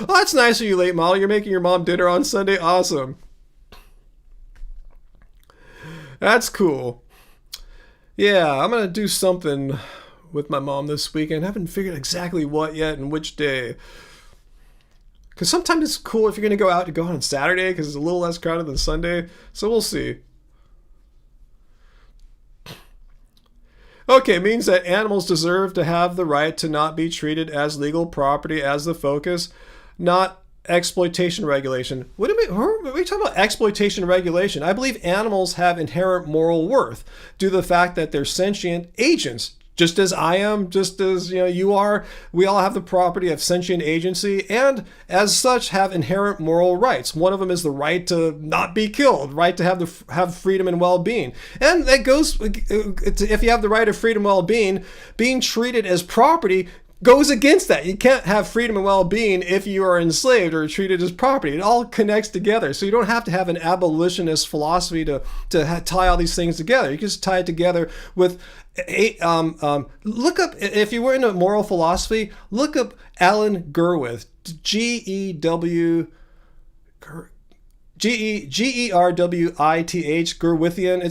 Oh, that's nice of you, Late Model. You're making your mom dinner on Sunday. Awesome. That's cool. Yeah, I'm going to do something with my mom this weekend. I haven't figured exactly what yet and which day. Because sometimes it's cool if you're going to go out to go on Saturday because it's a little less crowded than Sunday. So we'll see. Okay, means that animals deserve to have the right to not be treated as legal property as the focus, not exploitation regulation. What are we talking about exploitation regulation? I believe animals have inherent moral worth due to the fact that they're sentient agents. Just as I am, just as you are, we all have the property of sentient agency and as such have inherent moral rights. One of them is the right to not be killed, right to have freedom and well-being. And that goes, if you have the right of freedom and well-being, being treated as property goes against that. You can't have freedom and well-being if you are enslaved or treated as property. It all connects together. So you don't have to have an abolitionist philosophy to tie all these things together. You can just tie it together with look up, if you were into moral philosophy, look up Alan Gerwith, Gerwith, Gerwithian.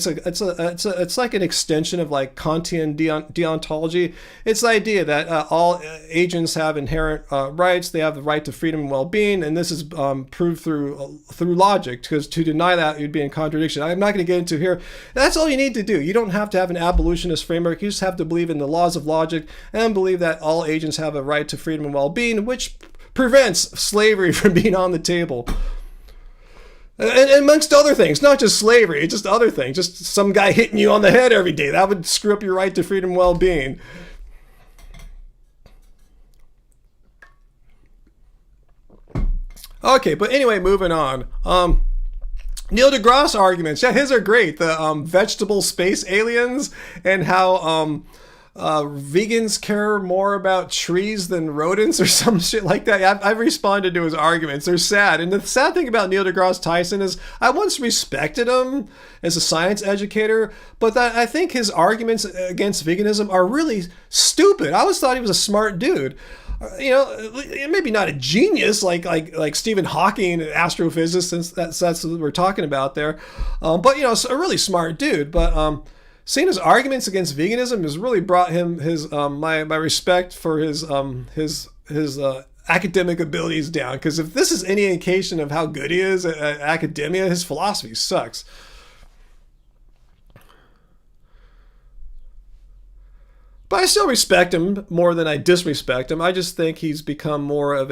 It's like an extension of like Kantian deontology. It's the idea that all agents have inherent rights. They have the right to freedom and well-being, and this is proved through logic. Because to deny that, you'd be in contradiction. I'm not going to get into here. That's all you need to do. You don't have to have an abolitionist framework. You just have to believe in the laws of logic and believe that all agents have a right to freedom and well-being, which prevents slavery from being on the table. And amongst other things, not just slavery, just other things, just some guy hitting you on the head every day. That would screw up your right to freedom and well-being. Okay, but anyway, moving on. Neil deGrasse arguments. Yeah, his are great. The vegetable space aliens and how vegans care more about trees than rodents or some shit like that. I've responded to his arguments. They're sad. And the sad thing about Neil deGrasse Tyson is I once respected him as a science educator, but that I think his arguments against veganism are really stupid. I always thought he was a smart dude. Maybe not a genius like Stephen Hawking, an astrophysicist, since that's what we're talking about there. But a really smart dude. But seeing his arguments against veganism has really brought him his my respect for his academic abilities down. Because if this is any indication of how good he is at academia, his philosophy sucks. But I still respect him more than I disrespect him. I just think he's become more of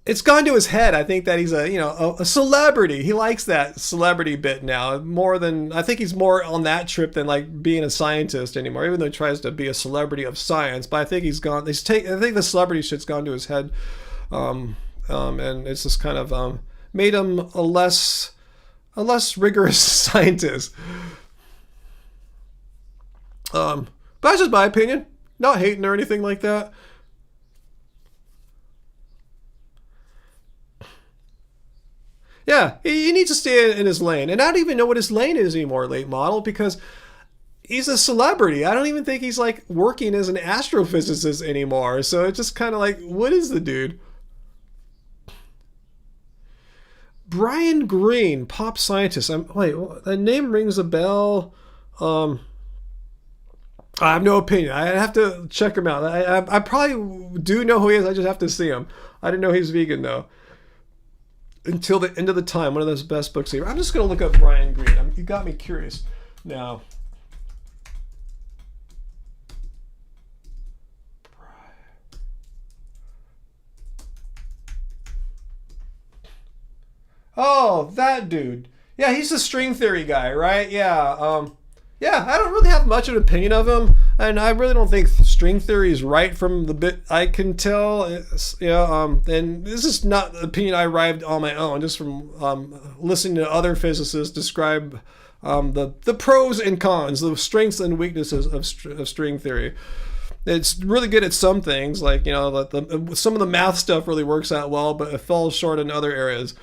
it's gone to his head. I think that he's a celebrity. He likes that celebrity bit now more than, I think he's more on that trip than like being a scientist anymore, even though he tries to be a celebrity of science. But I think I think the celebrity shit's gone to his head. And it's just kind of made him a less rigorous scientist. But that's just my opinion. Not hating or anything like that. Yeah, he needs to stay in his lane. And I don't even know what his lane is anymore, late model, because he's a celebrity. I don't even think he's like working as an astrophysicist anymore. So it's just kind of like, what is the dude? Brian Greene, pop scientist. Wait, that name rings a bell. I have no opinion. I have to check him out. I probably do know who he is. I just have to see him. I didn't know he's vegan though. Until the End of the Time, one of those best books ever. I'm just going to look up Brian Greene. You got me curious now. Oh, that dude. Yeah, he's the string theory guy, right? Yeah. Yeah, I don't really have much of an opinion of him, and I really don't think string theory is right from the bit I can tell. And this is not the opinion I arrived on my own, just from listening to other physicists describe the pros and cons, the strengths and weaknesses of string theory. It's really good at some things, like some of the math stuff really works out well, but it falls short in other areas.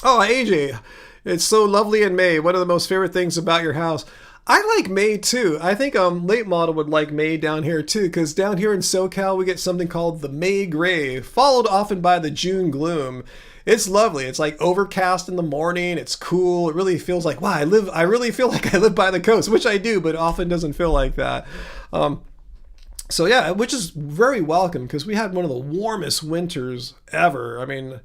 Oh, AJ, it's so lovely in May. One of the most favorite things about your house. I like May too. I think late model would like May down here too, because down here in SoCal we get something called the May Gray, followed often by the June Gloom. It's lovely. It's like overcast in the morning. It's cool. It really feels like, wow, I really feel like I live by the coast, which I do, but often doesn't feel like that. So yeah, which is very welcome because we had one of the warmest winters ever. I mean,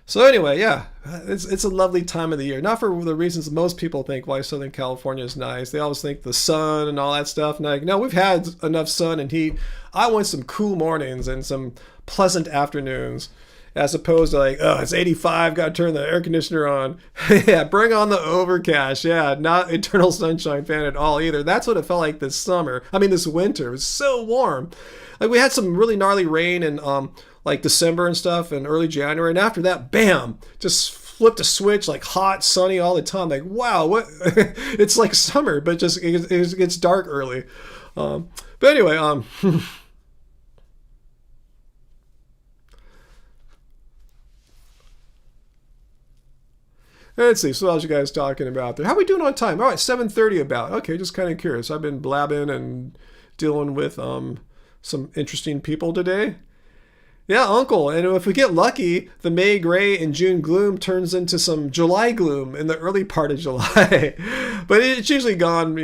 so anyway, yeah, it's a lovely time of the year. Not for the reasons most people think why Southern California is nice. They always think the sun and all that stuff. And no, we've had enough sun and heat. I want some cool mornings and some pleasant afternoons, as opposed to like, oh, it's 85, got to turn the air conditioner on. Yeah, bring on the overcast. Yeah, not eternal sunshine fan at all either. That's what it felt like this winter. It was so warm. Like we had some really gnarly rain and like December and stuff and early January. And after that, bam, just flipped a switch, like hot, sunny all the time. Like, wow, what? It's like summer, but just it gets dark early. But anyway, let's see. So what else you guys talking about there? How are we doing on time? All right, 7:30 about. Okay, just kind of curious. I've been blabbing and dealing with some interesting people today. Yeah, Uncle. And if we get lucky, the May Gray and June Gloom turns into some July Gloom in the early part of July. But it's usually gone,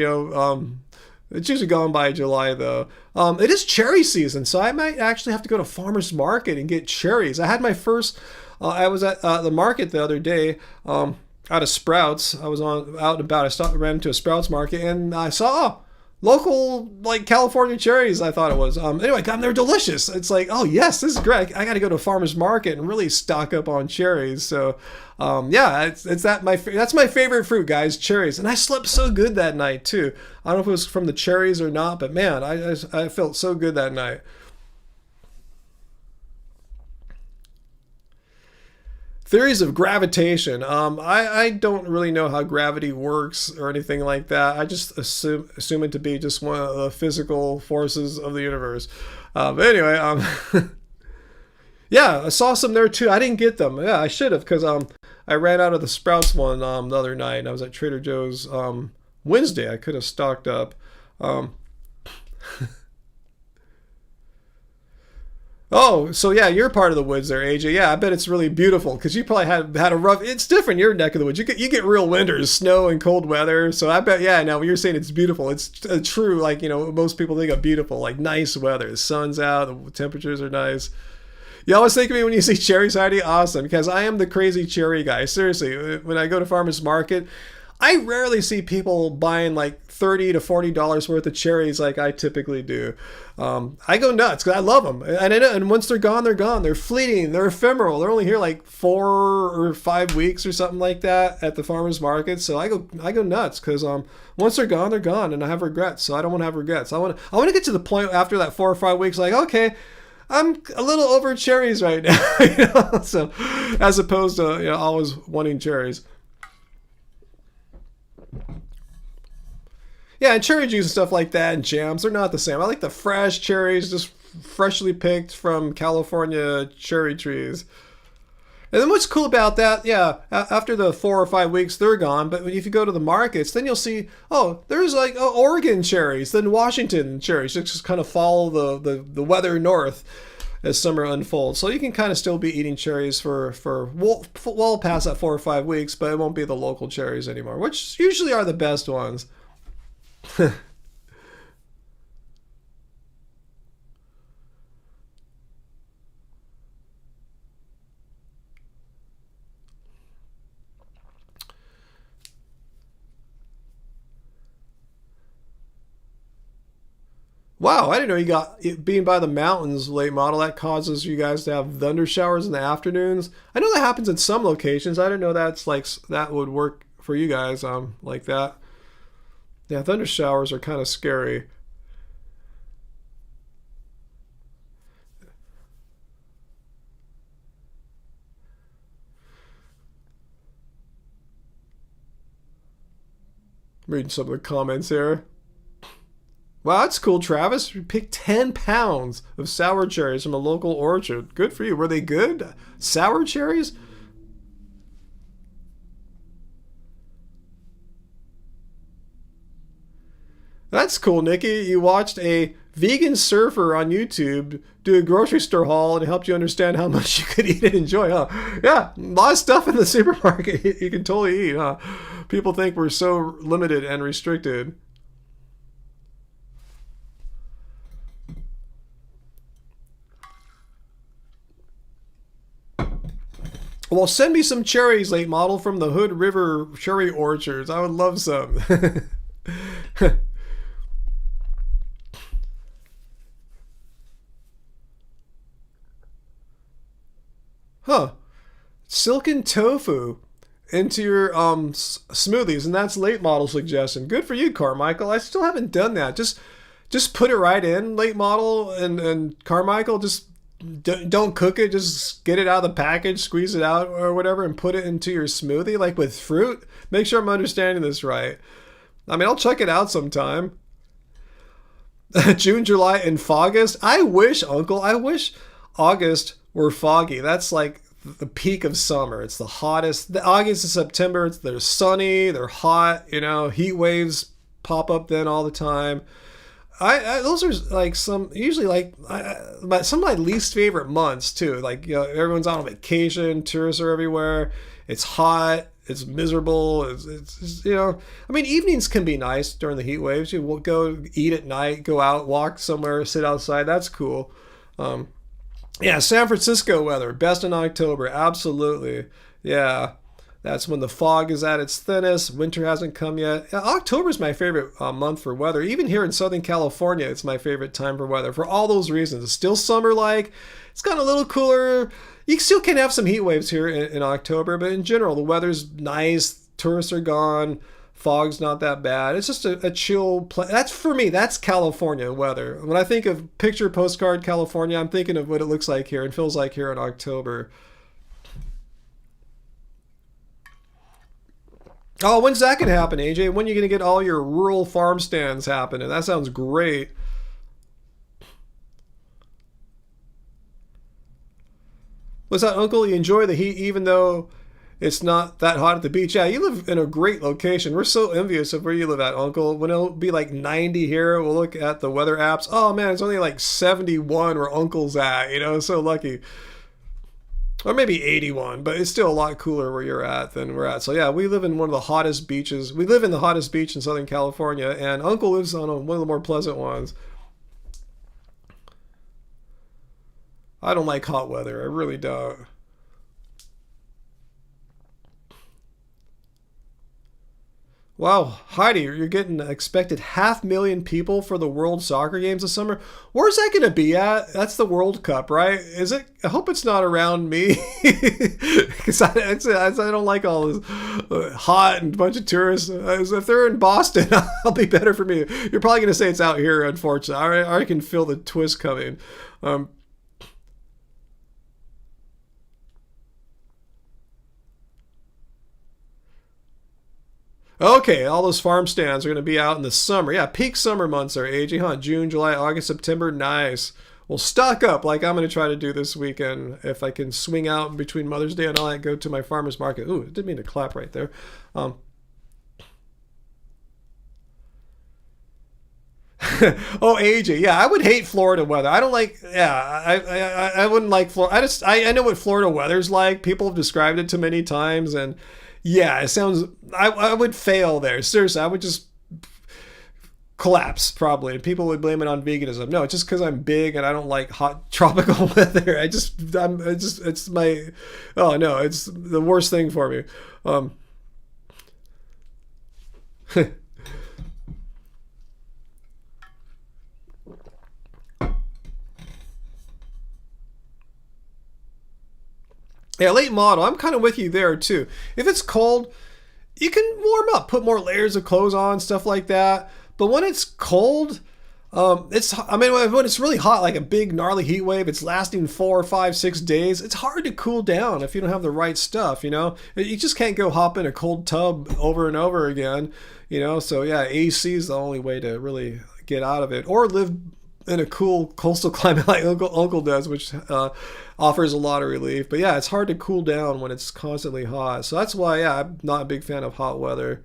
it's usually gone by July, though. It is cherry season, so I might actually have to go to farmer's market and get cherries. I had my first, I was at the market the other day, out of Sprouts. I was out and about. I ran into a Sprouts market, and I saw, local, like, California cherries, I thought it was. Anyway, God, they're delicious. It's like, oh, yes, this is great. I got to go to a farmer's market and really stock up on cherries. So, yeah, that's my favorite fruit, guys, cherries. And I slept so good that night, too. I don't know if it was from the cherries or not, but, man, I felt so good that night. Theories of gravitation. I don't really know how gravity works or anything like that. I just assume it to be just one of the physical forces of the universe. But anyway, yeah, I saw some there too. I didn't get them. Yeah, I should have, because I ran out of the Sprouts one the other night, and I was at Trader Joe's Wednesday. I could have stocked up. Oh, so yeah, you're part of the woods there, AJ. Yeah, I bet it's really beautiful because you probably had a rough. It's different your neck of the woods. You get real winters, snow and cold weather. So I bet yeah. Now when you're saying it's beautiful, it's a true like most people think of beautiful like nice weather. The sun's out, the temperatures are nice. You always think of me when you see cherries, Heidi. Awesome, because I am the crazy cherry guy. Seriously, when I go to farmers market, I rarely see people buying like $30 to $40 worth of cherries like I typically do. I go nuts because I love them, and once they're gone, they're gone. They're fleeting. They're ephemeral. They're only here like 4 or 5 weeks or something like that at the farmers market. So I go nuts because once they're gone, and I have regrets. So I don't want to have regrets. I want to get to the point after that 4 or 5 weeks, like okay. I'm a little over cherries right now, so as opposed to always wanting cherries. Yeah, and cherry juice and stuff like that and jams, they're not the same. I like the fresh cherries, just freshly picked from California cherry trees. And then what's cool about that, yeah, after the 4 or 5 weeks, they're gone. But if you go to the markets, then you'll see, oh, there's like Oregon cherries, then Washington cherries. Just kind of follow the weather north as summer unfolds. So you can kind of still be eating cherries for well past that 4 or 5 weeks, but it won't be the local cherries anymore, which usually are the best ones. Wow, I didn't know you got being by the mountains, late model. That causes you guys to have thunder showers in the afternoons. I know that happens in some locations. I didn't know that's like that would work for you guys. Like that. Yeah, thunder showers are kind of scary. I'm reading some of the comments here. Wow, that's cool, Travis. You picked 10 pounds of sour cherries from a local orchard. Good for you. Were they good? Sour cherries? That's cool, Nikki. You watched a vegan surfer on YouTube do a grocery store haul and it helped you understand how much you could eat and enjoy, huh? Yeah, a lot of stuff in the supermarket you can totally eat, huh? People think we're so limited and restricted. Well, send me some cherries, late model, from the Hood River cherry orchards. I would love some. Huh. Silken tofu into your smoothies, and that's late model suggestion. Good for you, Carmichael. I still haven't done that. Just put it right in, late model, and Carmichael, just don't cook it. Just get it out of the package, squeeze it out or whatever, and put it into your smoothie, like with fruit. Make sure I'm understanding this right. I mean, I'll check it out sometime. June, July, and August. I wish, Uncle, I wish August were foggy. That's like the peak of summer. It's the hottest. The August and September, they're sunny, they're hot, heat waves pop up then all the time. Those are like some usually like some of my least favorite months too. Like everyone's on vacation, tourists are everywhere. It's hot. It's miserable. I mean, evenings can be nice during the heat waves. You will go eat at night, go out, walk somewhere, sit outside. That's cool. Yeah, San Francisco weather, best in October. Absolutely. Yeah. That's when the fog is at its thinnest. Winter hasn't come yet. October is my favorite month for weather. Even here in Southern California, it's my favorite time for weather for all those reasons. It's still summer-like. It's gotten a little cooler. You still can have some heat waves here in October, but in general, the weather's nice. Tourists are gone. Fog's not that bad. It's just a chill That's for me. That's California weather. When I think of picture postcard California, I'm thinking of what it looks like here and feels like here in October. Oh, when's that gonna happen, AJ? When are you gonna get all your rural farm stands happening? That sounds great. What's that, Uncle? You enjoy the heat even though It's not that hot at the beach. Yeah, you live in a great location. We're so envious of where you live at, Uncle. When it'll be like 90 here, we'll look at the weather apps. Oh man, it's only like 71 where Uncle's at. So lucky. Or maybe 81, but it's still a lot cooler where you're at than we're at. So yeah, we live in one of the hottest beaches. We live in the hottest beach in Southern California, and Uncle lives on one of the more pleasant ones. I don't like hot weather. I really don't. Wow, Heidi, you're getting expected 500,000 people for the World Soccer Games this summer. Where's that going to be at? That's the World Cup, right? Is it? I hope it's not around me, because I don't like all this hot and a bunch of tourists. If they're in Boston, I'll be better for me. You're probably going to say it's out here, unfortunately. I can feel the twist coming. Okay, all those farm stands are going to be out in the summer. Yeah, peak summer months are aging, huh? June, July, August, September. Nice. Well, stock up like I'm going to try to do this weekend. If I can swing out between Mother's Day and all that, go to my farmer's market. Ooh, didn't mean to clap right there. Oh, AJ, yeah, I would hate Florida weather. I don't like. Yeah, I wouldn't like Florida. I know what Florida weather's like. People have described it to many times, and yeah, it sounds. I would fail there. Seriously, I would just collapse probably, and people would blame it on veganism. No, it's just because I'm big and I don't like hot tropical weather. It's my. Oh no, it's the worst thing for me. Yeah, late model. I'm kind of with you there too. If it's cold, you can warm up, put more layers of clothes on, stuff like that. But when it's cold, when it's really hot, like a big gnarly heat wave, it's lasting 4, 5, 6 days. It's hard to cool down if you don't have the right stuff. You just can't go hop in a cold tub over and over again. So yeah, AC is the only way to really get out of it, or live in a cool coastal climate like Uncle does, which offers a lot of relief. But yeah, it's hard to cool down when it's constantly hot. So that's why, yeah, I'm not a big fan of hot weather.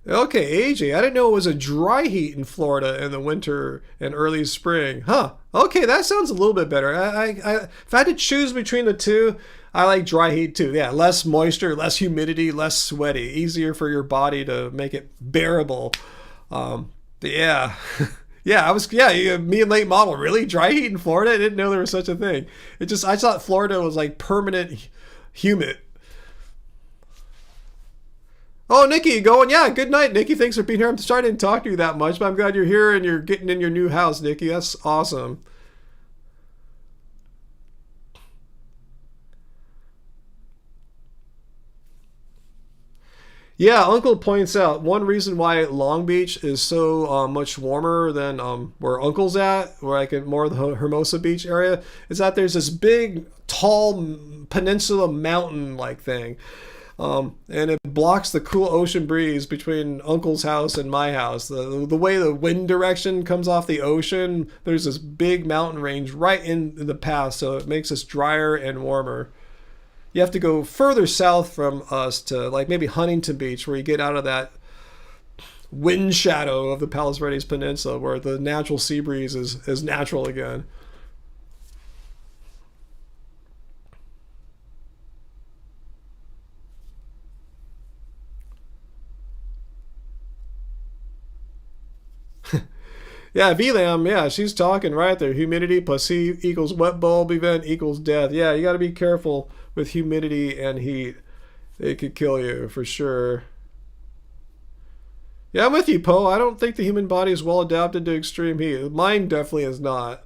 Okay, AJ, I didn't know it was a dry heat in Florida in the winter and early spring. Huh. Okay, that sounds a little bit better. If I had to choose between the two, I like dry heat too. Yeah, less moisture, less humidity, less sweaty. Easier for your body to make it bearable. Yeah. Me and late model, really? Dry heat in Florida? I didn't know there was such a thing. I thought Florida was like permanent humid. Oh, Nikki, you going? Yeah, good night, Nikki. Thanks for being here. I'm sorry I didn't talk to you that much, but I'm glad you're here and you're getting in your new house, Nikki. That's awesome. Yeah, Uncle points out one reason why Long Beach is so much warmer than where Uncle's at, where like in more of the Hermosa Beach area, is that there's this big, tall peninsula mountain-like thing. And it blocks the cool ocean breeze between Uncle's house and my house. The way the wind direction comes off the ocean, there's this big mountain range right in the path, so it makes us drier and warmer. You have to go further south from us to like maybe Huntington Beach, where you get out of that wind shadow of the Palos Verdes Peninsula, where the natural sea breeze is natural again. Yeah, VLAM, yeah, she's talking right there. Humidity plus C equals wet bulb event equals death. Yeah, you got to be careful with humidity and heat. It could kill you for sure. Yeah, I'm with you, Poe. I don't think the human body is well adapted to extreme heat. Mine definitely is not.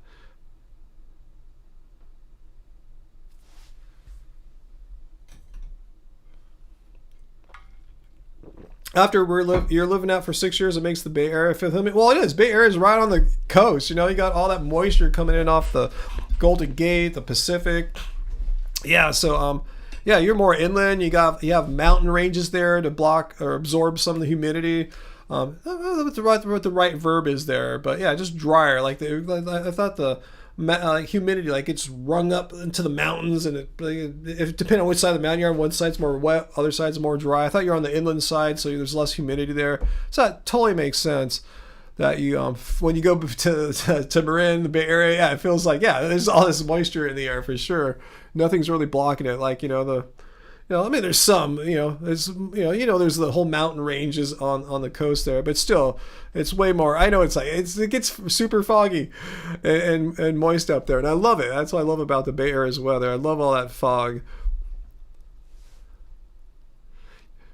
After you're living out for 6 years, it makes the Bay Area feel humid. Well, it is. Bay Area is right on the coast. You got all that moisture coming in off the Golden Gate, the Pacific. Yeah, so yeah, you're more inland. You have mountain ranges there to block or absorb some of the humidity. What the right verb is there, but yeah, just drier. I thought the humidity, like it's rung up into the mountains, and if depending on which side of the mountain you're on, one side's more wet, other side's more dry. I thought you're on the inland side, so there's less humidity there. So that totally makes sense. That you when you go to Marin, the Bay Area, yeah, it feels like there's all this moisture in the air for sure. Nothing's really blocking it, like I mean, there's some, there's, there's the whole mountain ranges on the coast there, but still, it's way more. I know it gets super foggy and moist up there, and I love it. That's what I love about the Bay Area's weather. I love all that fog.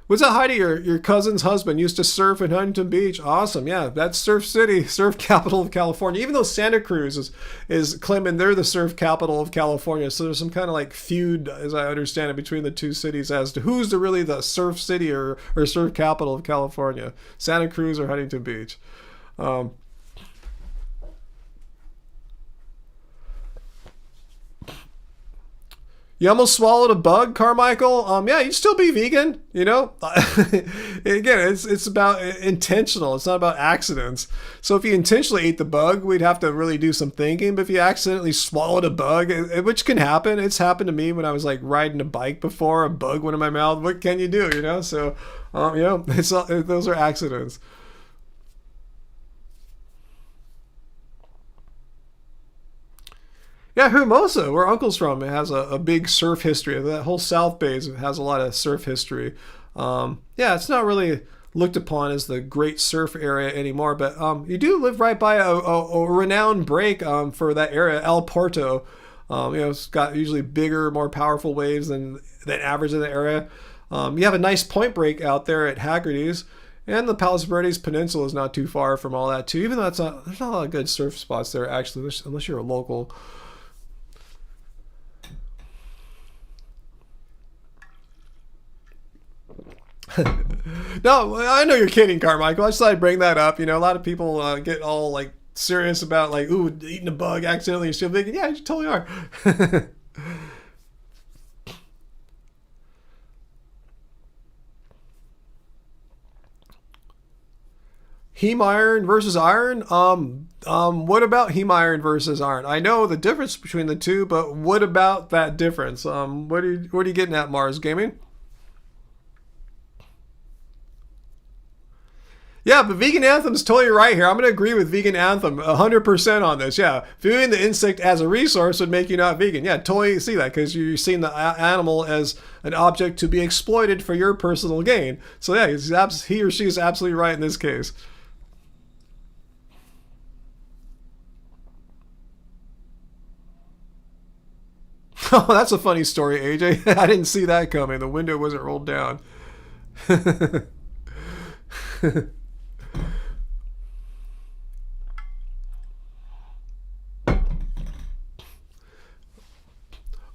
What's that, Heidi? Your cousin's husband used to surf in Huntington Beach. Awesome. Yeah, that's Surf City, surf capital of California. Even though Santa Cruz is claiming they're the surf capital of California. So there's some kind of like feud, as I understand it, between the two cities as to who's really the surf city or surf capital of California, Santa Cruz or Huntington Beach. You almost swallowed a bug, Carmichael. Yeah, you'd still be vegan. Again, it's about intentional. It's not about accidents. So if you intentionally ate the bug, we'd have to really do some thinking. But if you accidentally swallowed a bug, which can happen, it's happened to me when I was like riding a bike before, a bug went in my mouth. What can you do? So those are accidents. Yeah, Hermosa, where Uncle's from, it has a big surf history. That whole South Bay has a lot of surf history. Yeah, it's not really looked upon as the great surf area anymore, but you do live right by a renowned break for that area, El Porto. It's got usually bigger, more powerful waves than average in the area. You have a nice point break out there at Haggerty's. And the Palos Verdes Peninsula is not too far from all that too. Even though there's not a lot of good surf spots there actually, unless you're a local. No, I know you're kidding, Carmichael. I just thought I'd bring that up. A lot of people get all like serious about like, ooh, eating a bug accidentally, you're still vegan. Yeah, you totally are. Heme iron versus iron. What about heme iron versus iron? I know the difference between the two, but what about that difference? What are you getting at, Mars Gaming? Yeah, but Vegan Anthem's totally right here. I'm going to agree with Vegan Anthem 100% on this. Yeah, viewing the insect as a resource would make you not vegan. Yeah, totally see that because you're seeing the animal as an object to be exploited for your personal gain. So yeah, he or she is absolutely right in this case. Oh, that's a funny story, AJ. I didn't see that coming. The window wasn't rolled down.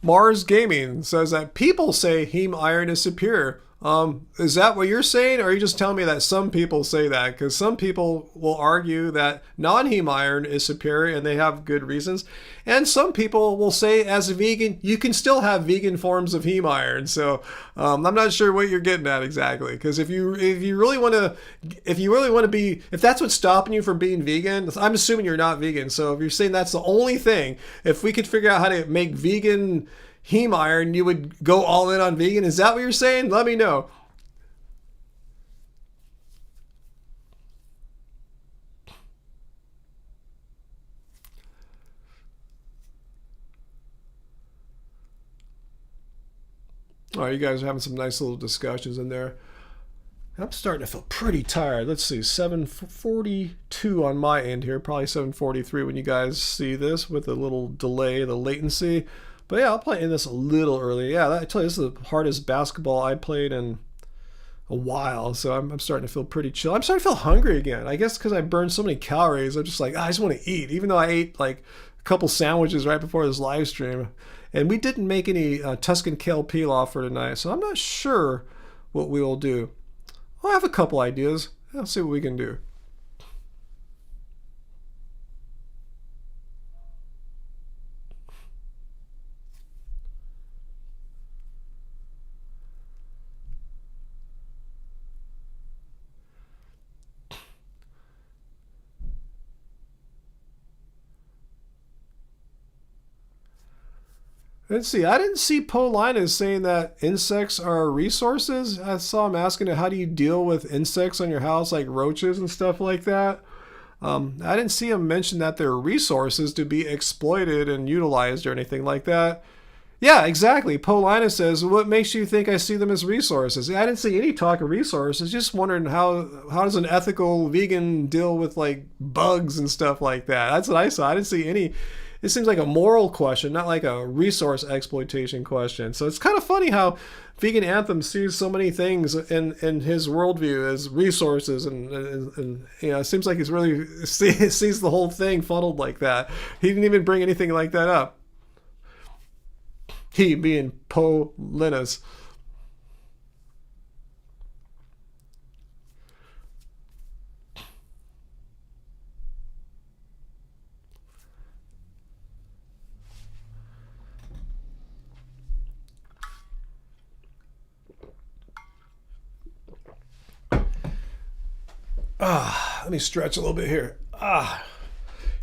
Mars Gaming says that people say heme iron is superior. Is that what you're saying, or are you just telling me that some people say that? Because some people will argue that non-heme iron is superior, and they have good reasons. And some people will say, as a vegan, you can still have vegan forms of heme iron. So I'm not sure what you're getting at exactly. Because if you really want to be, if that's what's stopping you from being vegan, I'm assuming you're not vegan. So if you're saying that's the only thing, if we could figure out how to make vegan heme iron, you would go all in on vegan. Is that what you're saying? Let me know. All right, you guys are having some nice little discussions in there. I'm starting to feel pretty tired. Let's see, 7:42 on my end here, probably 7:43 when you guys see this with a little delay, the latency. But yeah, I'll play in this a little early. Yeah, I tell you, this is the hardest basketball I played in a while, so I'm starting to feel pretty chill. I'm starting to feel hungry again. I guess because I burned so many calories, I'm just like, I just want to eat. Even though I ate like a couple sandwiches right before this live stream, and we didn't make any Tuscan kale pilaf for tonight, so I'm not sure what we will do. I have a couple ideas. I'll see what we can do. Let's see. I didn't see Paulinus saying that insects are resources. I saw him asking how do you deal with insects on your house, like roaches and stuff like that. I didn't see him mention that they're resources to be exploited and utilized or anything like that. Yeah, exactly. Paulinus says, "What makes you think I see them as resources?" I didn't see any talk of resources. Just wondering how does an ethical vegan deal with like bugs and stuff like that. That's what I saw. I didn't see any. It seems like a moral question, not like a resource exploitation question. So it's kind of funny how Vegan Anthem sees so many things in his worldview as resources, and you know, it seems like he's really sees the whole thing funneled like that. He didn't even bring anything like that up. He being Paulinus. Let me stretch a little bit here.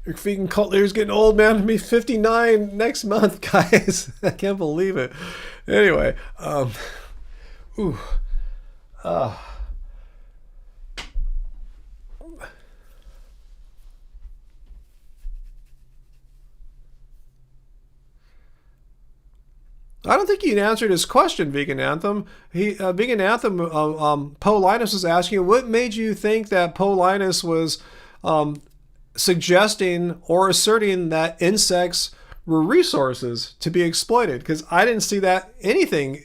Your vegan cult leader's getting old, man. I'm 59 next month, guys. I can't believe it. Anyway, ooh, I don't think you answered his question, Vegan Anthem. Vegan Anthem, Paulinus was asking, what made you think that Paulinus was suggesting or asserting that insects were resources to be exploited? Because I didn't see that anything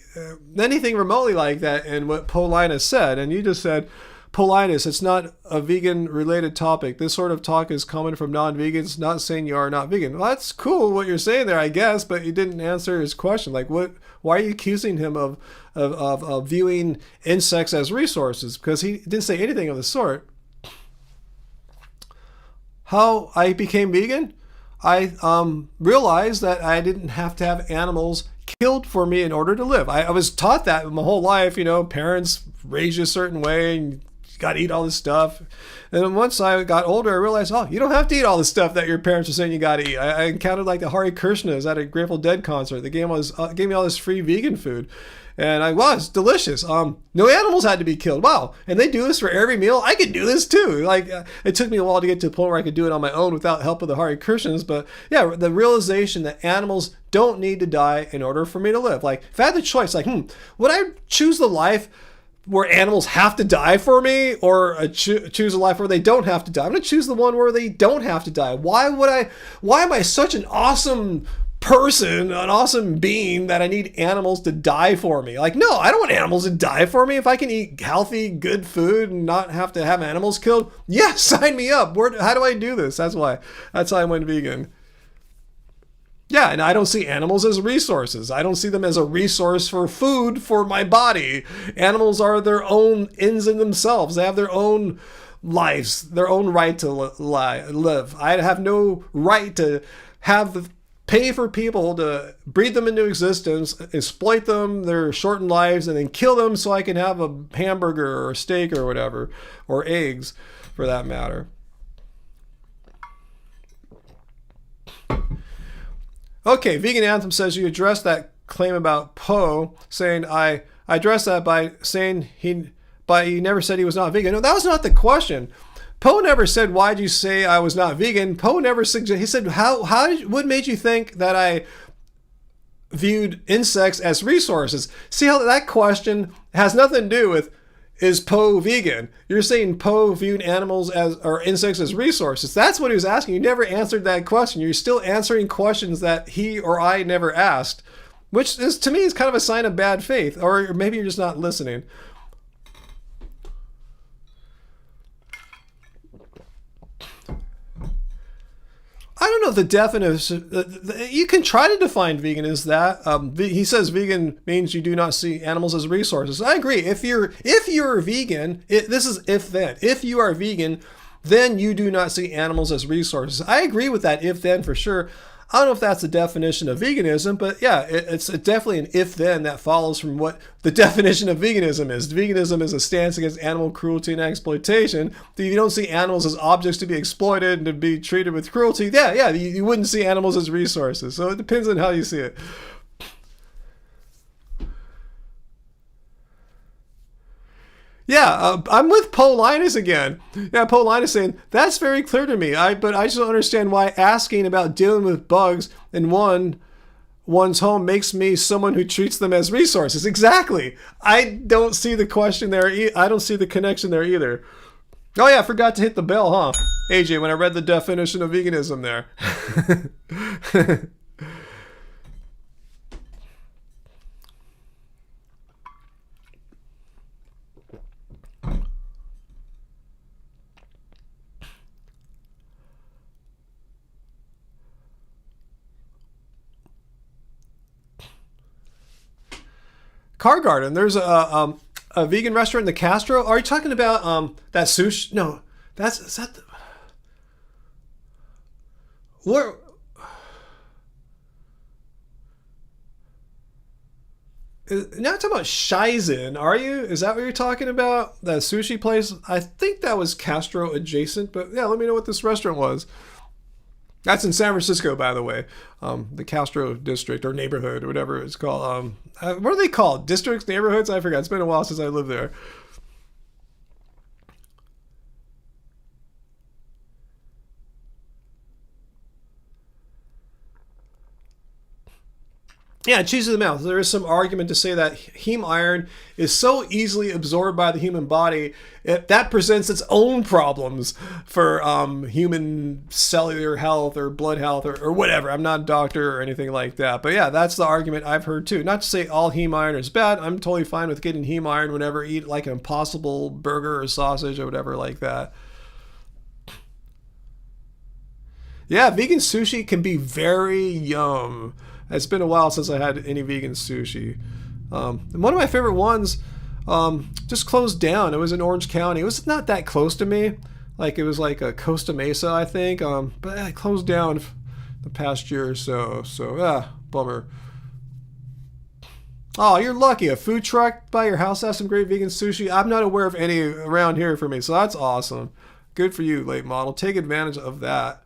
remotely like that in what Paulinus said. And you just said, Paulinus, it's not a vegan-related topic. This sort of talk is common from non-vegans, not saying you are not vegan. Well, that's cool what you're saying there, I guess, but you didn't answer his question. Like, why are you accusing him of viewing insects as resources? Because he didn't say anything of the sort. How I became vegan? I realized that I didn't have to have animals killed for me in order to live. I was taught that my whole life, you know, parents raised you a certain way and you got to eat all this stuff. And then once I got older, I realized, oh, you don't have to eat all the stuff that your parents are saying you got to eat. I encountered like the Hare Krishnas at a Grateful Dead concert. They gave me all this free vegan food. And I was delicious. No animals had to be killed. Wow. And they do this for every meal. I could do this too. Like it took me a while to get to the point where I could do it on my own without help of the Hare Krishnas. But yeah, the realization that animals don't need to die in order for me to live. Like if I had the choice, like, would I choose the life where animals have to die for me, or choose a life where they don't have to die? I'm going to choose the one where they don't have to die. Why am I such an awesome person, an awesome being, that I need animals to die for me? Like, no, I don't want animals to die for me. If I can eat healthy, good food and not have to have animals killed, yeah, sign me up. How do I do this? That's how I went vegan. Yeah, and I don't see animals as resources. I don't see them as a resource for food for my body. Animals are their own ends in themselves. They have their own lives, their own right to live. I have no right to pay for people to breed them into existence, exploit them, their shortened lives, and then kill them so I can have a hamburger or a steak or whatever, or eggs for that matter. Okay, Vegan Anthem says you addressed that claim about Poe, saying I addressed that by saying he never said he was not vegan. No, that was not the question. Poe never said, why'd you say I was not vegan? Poe never suggested, he said, what made you think that I viewed insects as resources? See how that question has nothing to do with, is Poe vegan? You're saying Poe viewed animals or insects as resources. That's what he was asking. You never answered that question. You're still answering questions that he or I never asked, which is, to me, is kind of a sign of bad faith, or maybe you're just not listening. I don't know if the definition, you can try to define vegan as that. He says vegan means you do not see animals as resources. I agree. If you're vegan, this is if then. If you are vegan, then you do not see animals as resources. I agree with that if then for sure. I don't know if that's the definition of veganism, but yeah, it's definitely an if-then that follows from what the definition of veganism is. Veganism is a stance against animal cruelty and exploitation. If you don't see animals as objects to be exploited and to be treated with cruelty, yeah, you wouldn't see animals as resources. So it depends on how you see it. Yeah, I'm with Poe Linus again. Yeah, Poe Linus saying, that's very clear to me. But I just don't understand why asking about dealing with bugs in one's home makes me someone who treats them as resources. Exactly. I don't see the question there. I don't see the connection there either. Oh yeah, I forgot to hit the bell, huh? AJ, when I read the definition of veganism there. Car Garden. There's a vegan restaurant in the Castro. Are you talking about that sushi? No, is that the, where? You're not talking about Shizen, are you? Is that what you're talking about? That sushi place? I think that was Castro adjacent, but yeah, let me know what this restaurant was. That's in San Francisco, by the way. The Castro district or neighborhood or whatever it's called. What are they called? Districts, neighborhoods? I forgot. It's been a while since I lived there. Yeah, cheese of the mouth. There is some argument to say that heme iron is so easily absorbed by the human body, that presents its own problems for human cellular health or blood health or whatever. I'm not a doctor or anything like that. But yeah, that's the argument I've heard too. Not to say all heme iron is bad. I'm totally fine with getting heme iron whenever I eat like an Impossible burger or sausage or whatever like that. Yeah, vegan sushi can be very yum. It's been a while since I had any vegan sushi. One of my favorite ones just closed down. It was in Orange County. It was not that close to me. Like it was like a Costa Mesa, I think. But it closed down the past year or so. So yeah, bummer. Oh, you're lucky. A food truck by your house has some great vegan sushi. I'm not aware of any around here for me, so that's awesome. Good for you, late model. Take advantage of that.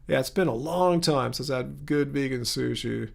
Yeah, it's been a long time since I had good vegan sushi.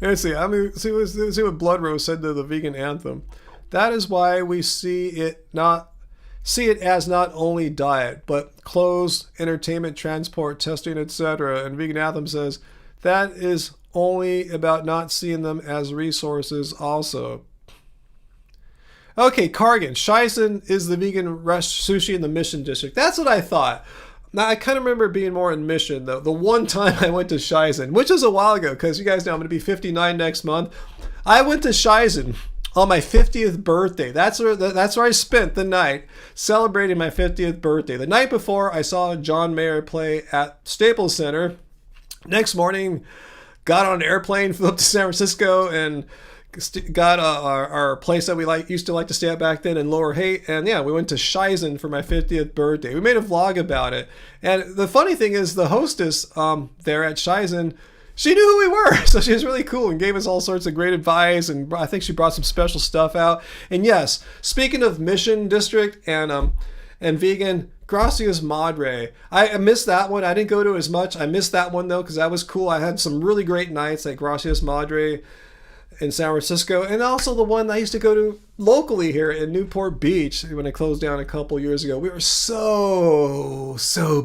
Let's see. I mean, see what Blood Rose said to the vegan anthem. That is why we see it as not only diet, but clothes, entertainment, transport, testing, etc. And Vegan Anthem says that is only about not seeing them as resources also. Okay, Kargan. Shizen is the vegan sushi in the Mission District. That's what I thought. Now, I kind of remember being more in Mission, though. The one time I went to Shizen, which was a while ago, because you guys know I'm going to be 59 next month. I went to Shizen on my 50th birthday. That's where I spent the night celebrating my 50th birthday. The night before, I saw John Mayer play at Staples Center. Next morning, got on an airplane, flew up to San Francisco, and got our place that we used to like to stay at back then in Lower Haight. And yeah, we went to Shizen for my 50th birthday. We made a vlog about it. And the funny thing is the hostess there at Shizen, she knew who we were. So she was really cool and gave us all sorts of great advice. And I think she brought some special stuff out. And yes, speaking of Mission District and vegan, Gracias Madre. I missed that one. I didn't go to as much. I missed that one though because that was cool. I had some really great nights at Gracias Madre in San Francisco, and also the one I used to go to locally here in Newport Beach when it closed down a couple years ago. We were so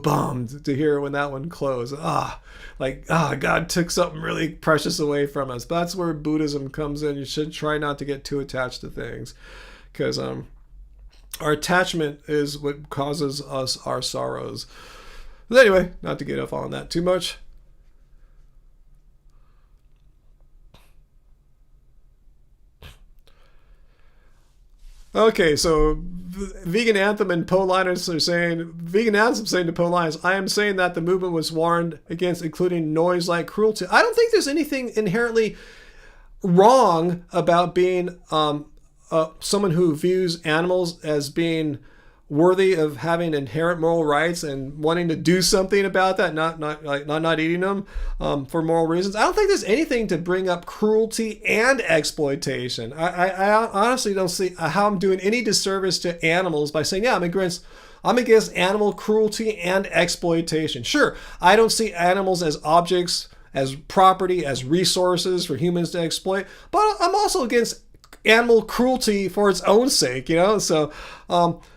bummed to hear when that one closed. God took something really precious away from us. But that's where Buddhism comes in. You should try not to get too attached to things, because our attachment is what causes us our sorrows. But anyway, not to get off on that too much. Okay, so Vegan Anthem and Poe Linus are saying, Vegan Anthem saying to Poe Linus, I am saying that the movement was warned against including noise like cruelty. I don't think there's anything inherently wrong about being someone who views animals as being worthy of having inherent moral rights and wanting to do something about that, not eating them for moral reasons. I don't think there's anything to bring up cruelty and exploitation. I honestly don't see how I'm doing any disservice to animals by saying, yeah, I'm against animal cruelty and exploitation. Sure, I don't see animals as objects, as property, as resources for humans to exploit, but I'm also against animal cruelty for its own sake, So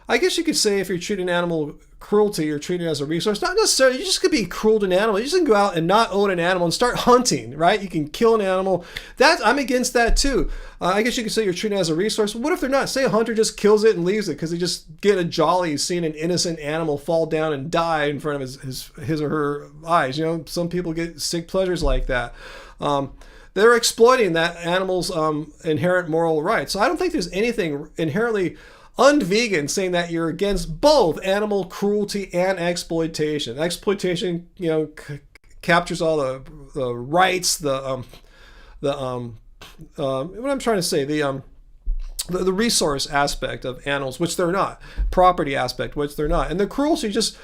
I guess you could say if you're treating animal cruelty, you're treating it as a resource. Not necessarily. You just could be cruel to an animal. You just can go out and not own an animal and start hunting, right? You can kill an animal. I'm against that too. I guess you could say you're treating it as a resource. What if they're not? Say a hunter just kills it and leaves it because they just get a jolly seeing an innocent animal fall down and die in front of his or her eyes. Some people get sick pleasures like that. They're exploiting that animal's inherent moral rights. So I don't think there's anything inherently unvegan saying that you're against both animal cruelty and exploitation. Exploitation, captures all the rights, what I'm trying to say, the resource aspect of animals, which they're not, property aspect, which they're not, and the cruelty just.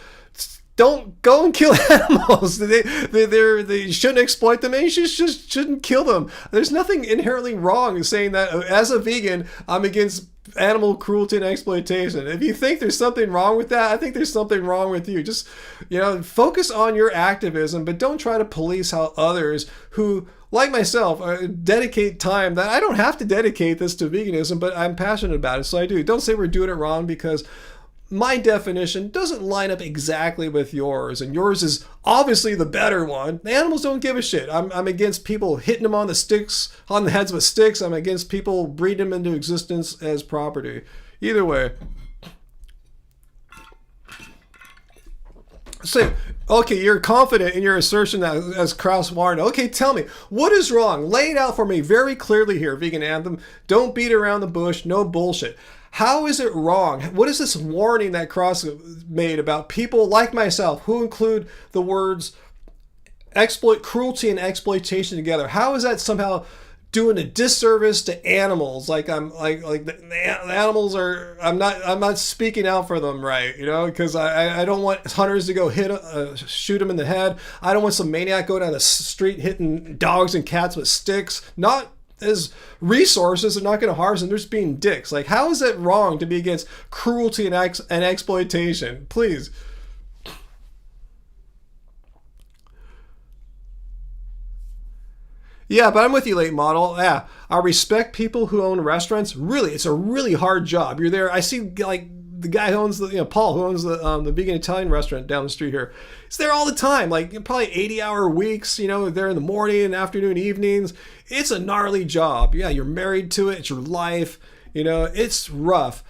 Don't go and kill animals. They shouldn't exploit them, and you just shouldn't kill them. There's nothing inherently wrong in saying that as a vegan, I'm against animal cruelty and exploitation. If you think there's something wrong with that, I think there's something wrong with you. Just, focus on your activism, but don't try to police how others who, like myself, dedicate time that I don't have to dedicate this to veganism, but I'm passionate about it, so I do. Don't say we're doing it wrong because my definition doesn't line up exactly with yours, and yours is obviously the better one. The animals don't give a shit. I'm against people hitting them on the heads with sticks. I'm against people breeding them into existence as property. Either way. So, okay, you're confident in your assertion that as Kraus warned. Okay, tell me, what is wrong? Lay it out for me very clearly here, Vegan Anthem. Don't beat around the bush. No bullshit. How is it wrong? What is this warning that Cross made about people like myself who include the words cruelty and exploitation together? How is that somehow doing a disservice to animals? Like the animals are. I'm not speaking out for them, right? Because I don't want hunters to go shoot them in the head. I don't want some maniac go down the street hitting dogs and cats with sticks. Not as resources. They're not going to harvest them. They're just being dicks. Like, how is it wrong to be against cruelty and exploitation? Please. Yeah, but I'm with you, late model. Yeah, I respect people who own restaurants. Really, it's a really hard job. You're there. I see like the guy who owns Paul, who owns the vegan Italian restaurant down the street here. He's there all the time, like probably 80-hour weeks. There in the morning, afternoon, evenings. It's a gnarly job. Yeah, you're married to it. It's your life. It's rough.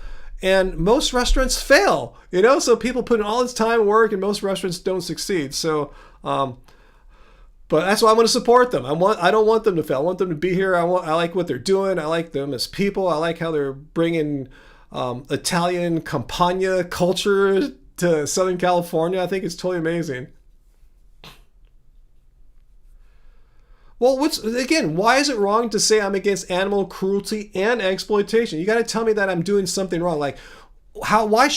And most restaurants fail. So people put in all this time and work, and most restaurants don't succeed. So, but that's why I want to support them. I don't want them to fail. I want them to be here. I like what they're doing. I like them as people. I like how they're bringing Italian Campagna culture to Southern California. I think it's totally amazing. Well, why is it wrong to say I'm against animal cruelty and exploitation? You got to tell me that I'm doing something wrong. Like, why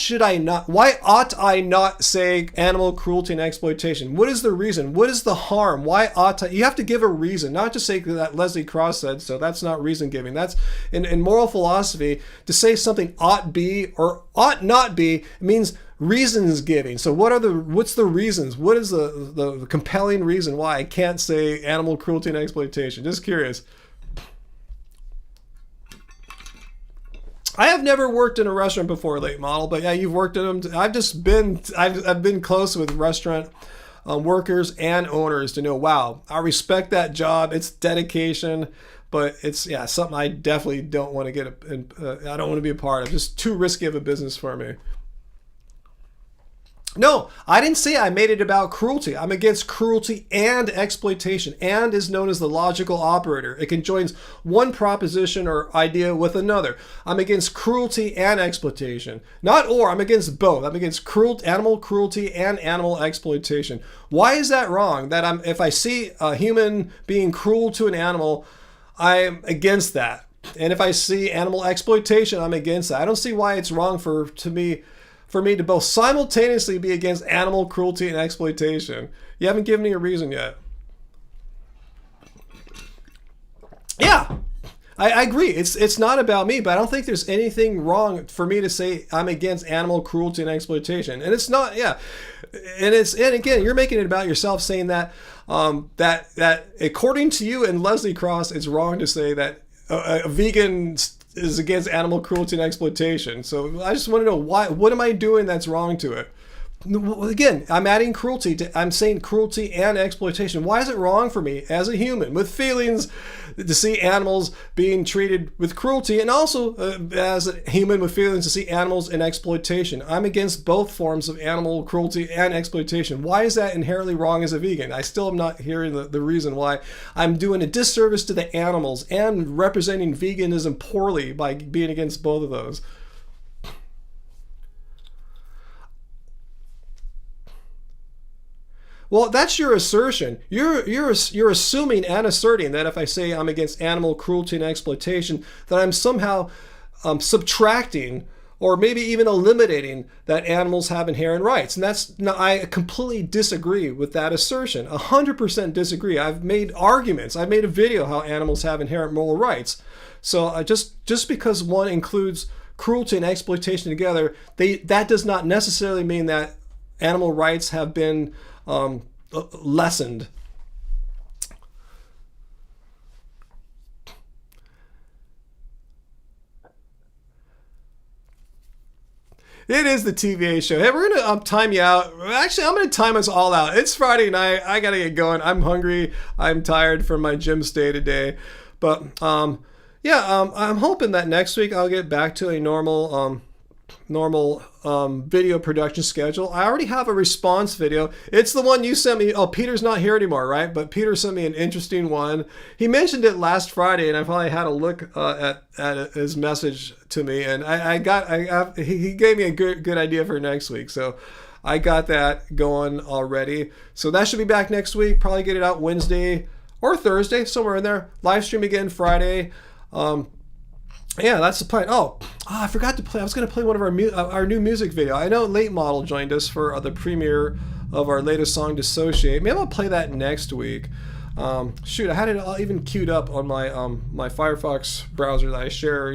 ought I not say animal cruelty and exploitation? What is the reason? What is the harm? You have to give a reason, not just say that Leslie Cross said so. That's not reason giving. That's in moral philosophy, to say something ought be or ought not be means reasons giving. So what's the reasons? What is the compelling reason why I can't say animal cruelty and exploitation? Just curious. I have never worked in a restaurant before, late model, but yeah, you've worked in them. I've been close with restaurant workers and owners to know, wow, I respect that job. It's dedication, but it's something I definitely don't want to get. I don't want to be a part of. Just too risky of a business for me. No, I didn't say I made it about cruelty. I'm against cruelty and exploitation. And is known as the logical operator. It conjoins one proposition or idea with another. I'm against cruelty and exploitation. I'm against both. I'm against animal cruelty and animal exploitation. Why is that wrong? If I see a human being cruel to an animal, I'm against that. And if I see animal exploitation, I'm against that. I don't see why it's wrong for for me to both simultaneously be against animal cruelty and exploitation? You haven't given me a reason yet. Yeah, I agree. It's not about me, but I don't think there's anything wrong for me to say I'm against animal cruelty and exploitation. And it's not, yeah. And again, you're making it about yourself, saying that that according to you and Leslie Cross, it's wrong to say that a vegan is against animal cruelty and exploitation. So I just want to know what am I doing that's wrong to it? Again, I'm adding cruelty I'm saying cruelty and exploitation. Why is it wrong for me as a human with feelings to see animals being treated with cruelty, and also as a human with feelings to see animals in exploitation? I'm against both forms of animal cruelty and exploitation. Why is that inherently wrong as a vegan? I still am not hearing the reason why I'm doing a disservice to the animals and representing veganism poorly by being against both of those. Well, that's your assertion. You're assuming and asserting that if I say I'm against animal cruelty and exploitation, that I'm somehow subtracting or maybe even eliminating that animals have inherent rights. And I completely disagree with that assertion. 100% disagree. I've made arguments. I've made a video how animals have inherent moral rights. So just because one includes cruelty and exploitation together, that does not necessarily mean that animal rights have been lessened. It is the TVA show. Hey, we're gonna time you out. Actually, I'm gonna time us all out. It's Friday night. I gotta get going. I'm hungry. I'm tired from my gym stay today. But yeah, I'm hoping that next week I'll get back to a normal video production schedule. I already have a response video. It's the one you sent me. Oh, Peter's not here anymore, right? But Peter sent me an interesting one. He mentioned it last Friday, and I finally had a look at his message to me, and he gave me a good idea for next week. So I got that going already. So that should be back next week. Probably get it out Wednesday or Thursday, somewhere in there. Live stream again Friday. Yeah, that's the plan. Oh, I forgot to play. I was going to play one of our new music video. I know Late Model joined us for the premiere of our latest song, Dissociate. Maybe I'll play that next week. Shoot, I had it even queued up on my my Firefox browser that I share.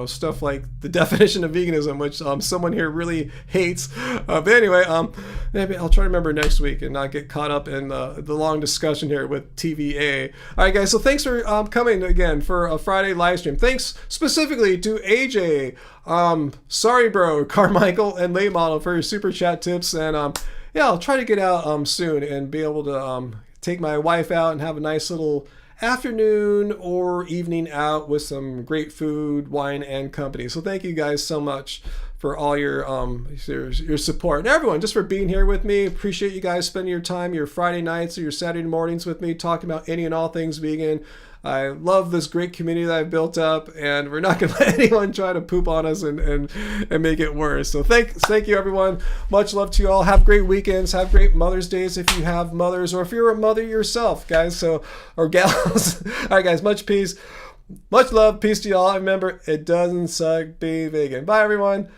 Stuff like the definition of veganism, which someone here really hates. But anyway, maybe I'll try to remember next week and not get caught up in the long discussion here with TVA. All right, guys. So thanks for coming again for a Friday live stream. Thanks specifically to AJ, Sorry Bro, Carmichael, and Late Model for your super chat tips. And yeah, I'll try to get out soon and be able to take my wife out and have a nice little afternoon or evening out with some great food, wine, and company. So thank you guys so much for all your support, and everyone just for being here with me. Appreciate you guys spending your time, your Friday nights or your Saturday mornings with me, talking about any and all things vegan. I love this great community that I've built up, and we're not going to let anyone try to poop on us and make it worse. So thank you, everyone. Much love to you all. Have great weekends. Have great Mother's Days if you have mothers, or if you're a mother yourself, guys. Or gals. All right, guys. Much peace. Much love. Peace to you all. Remember, it doesn't suck being vegan. Bye, everyone.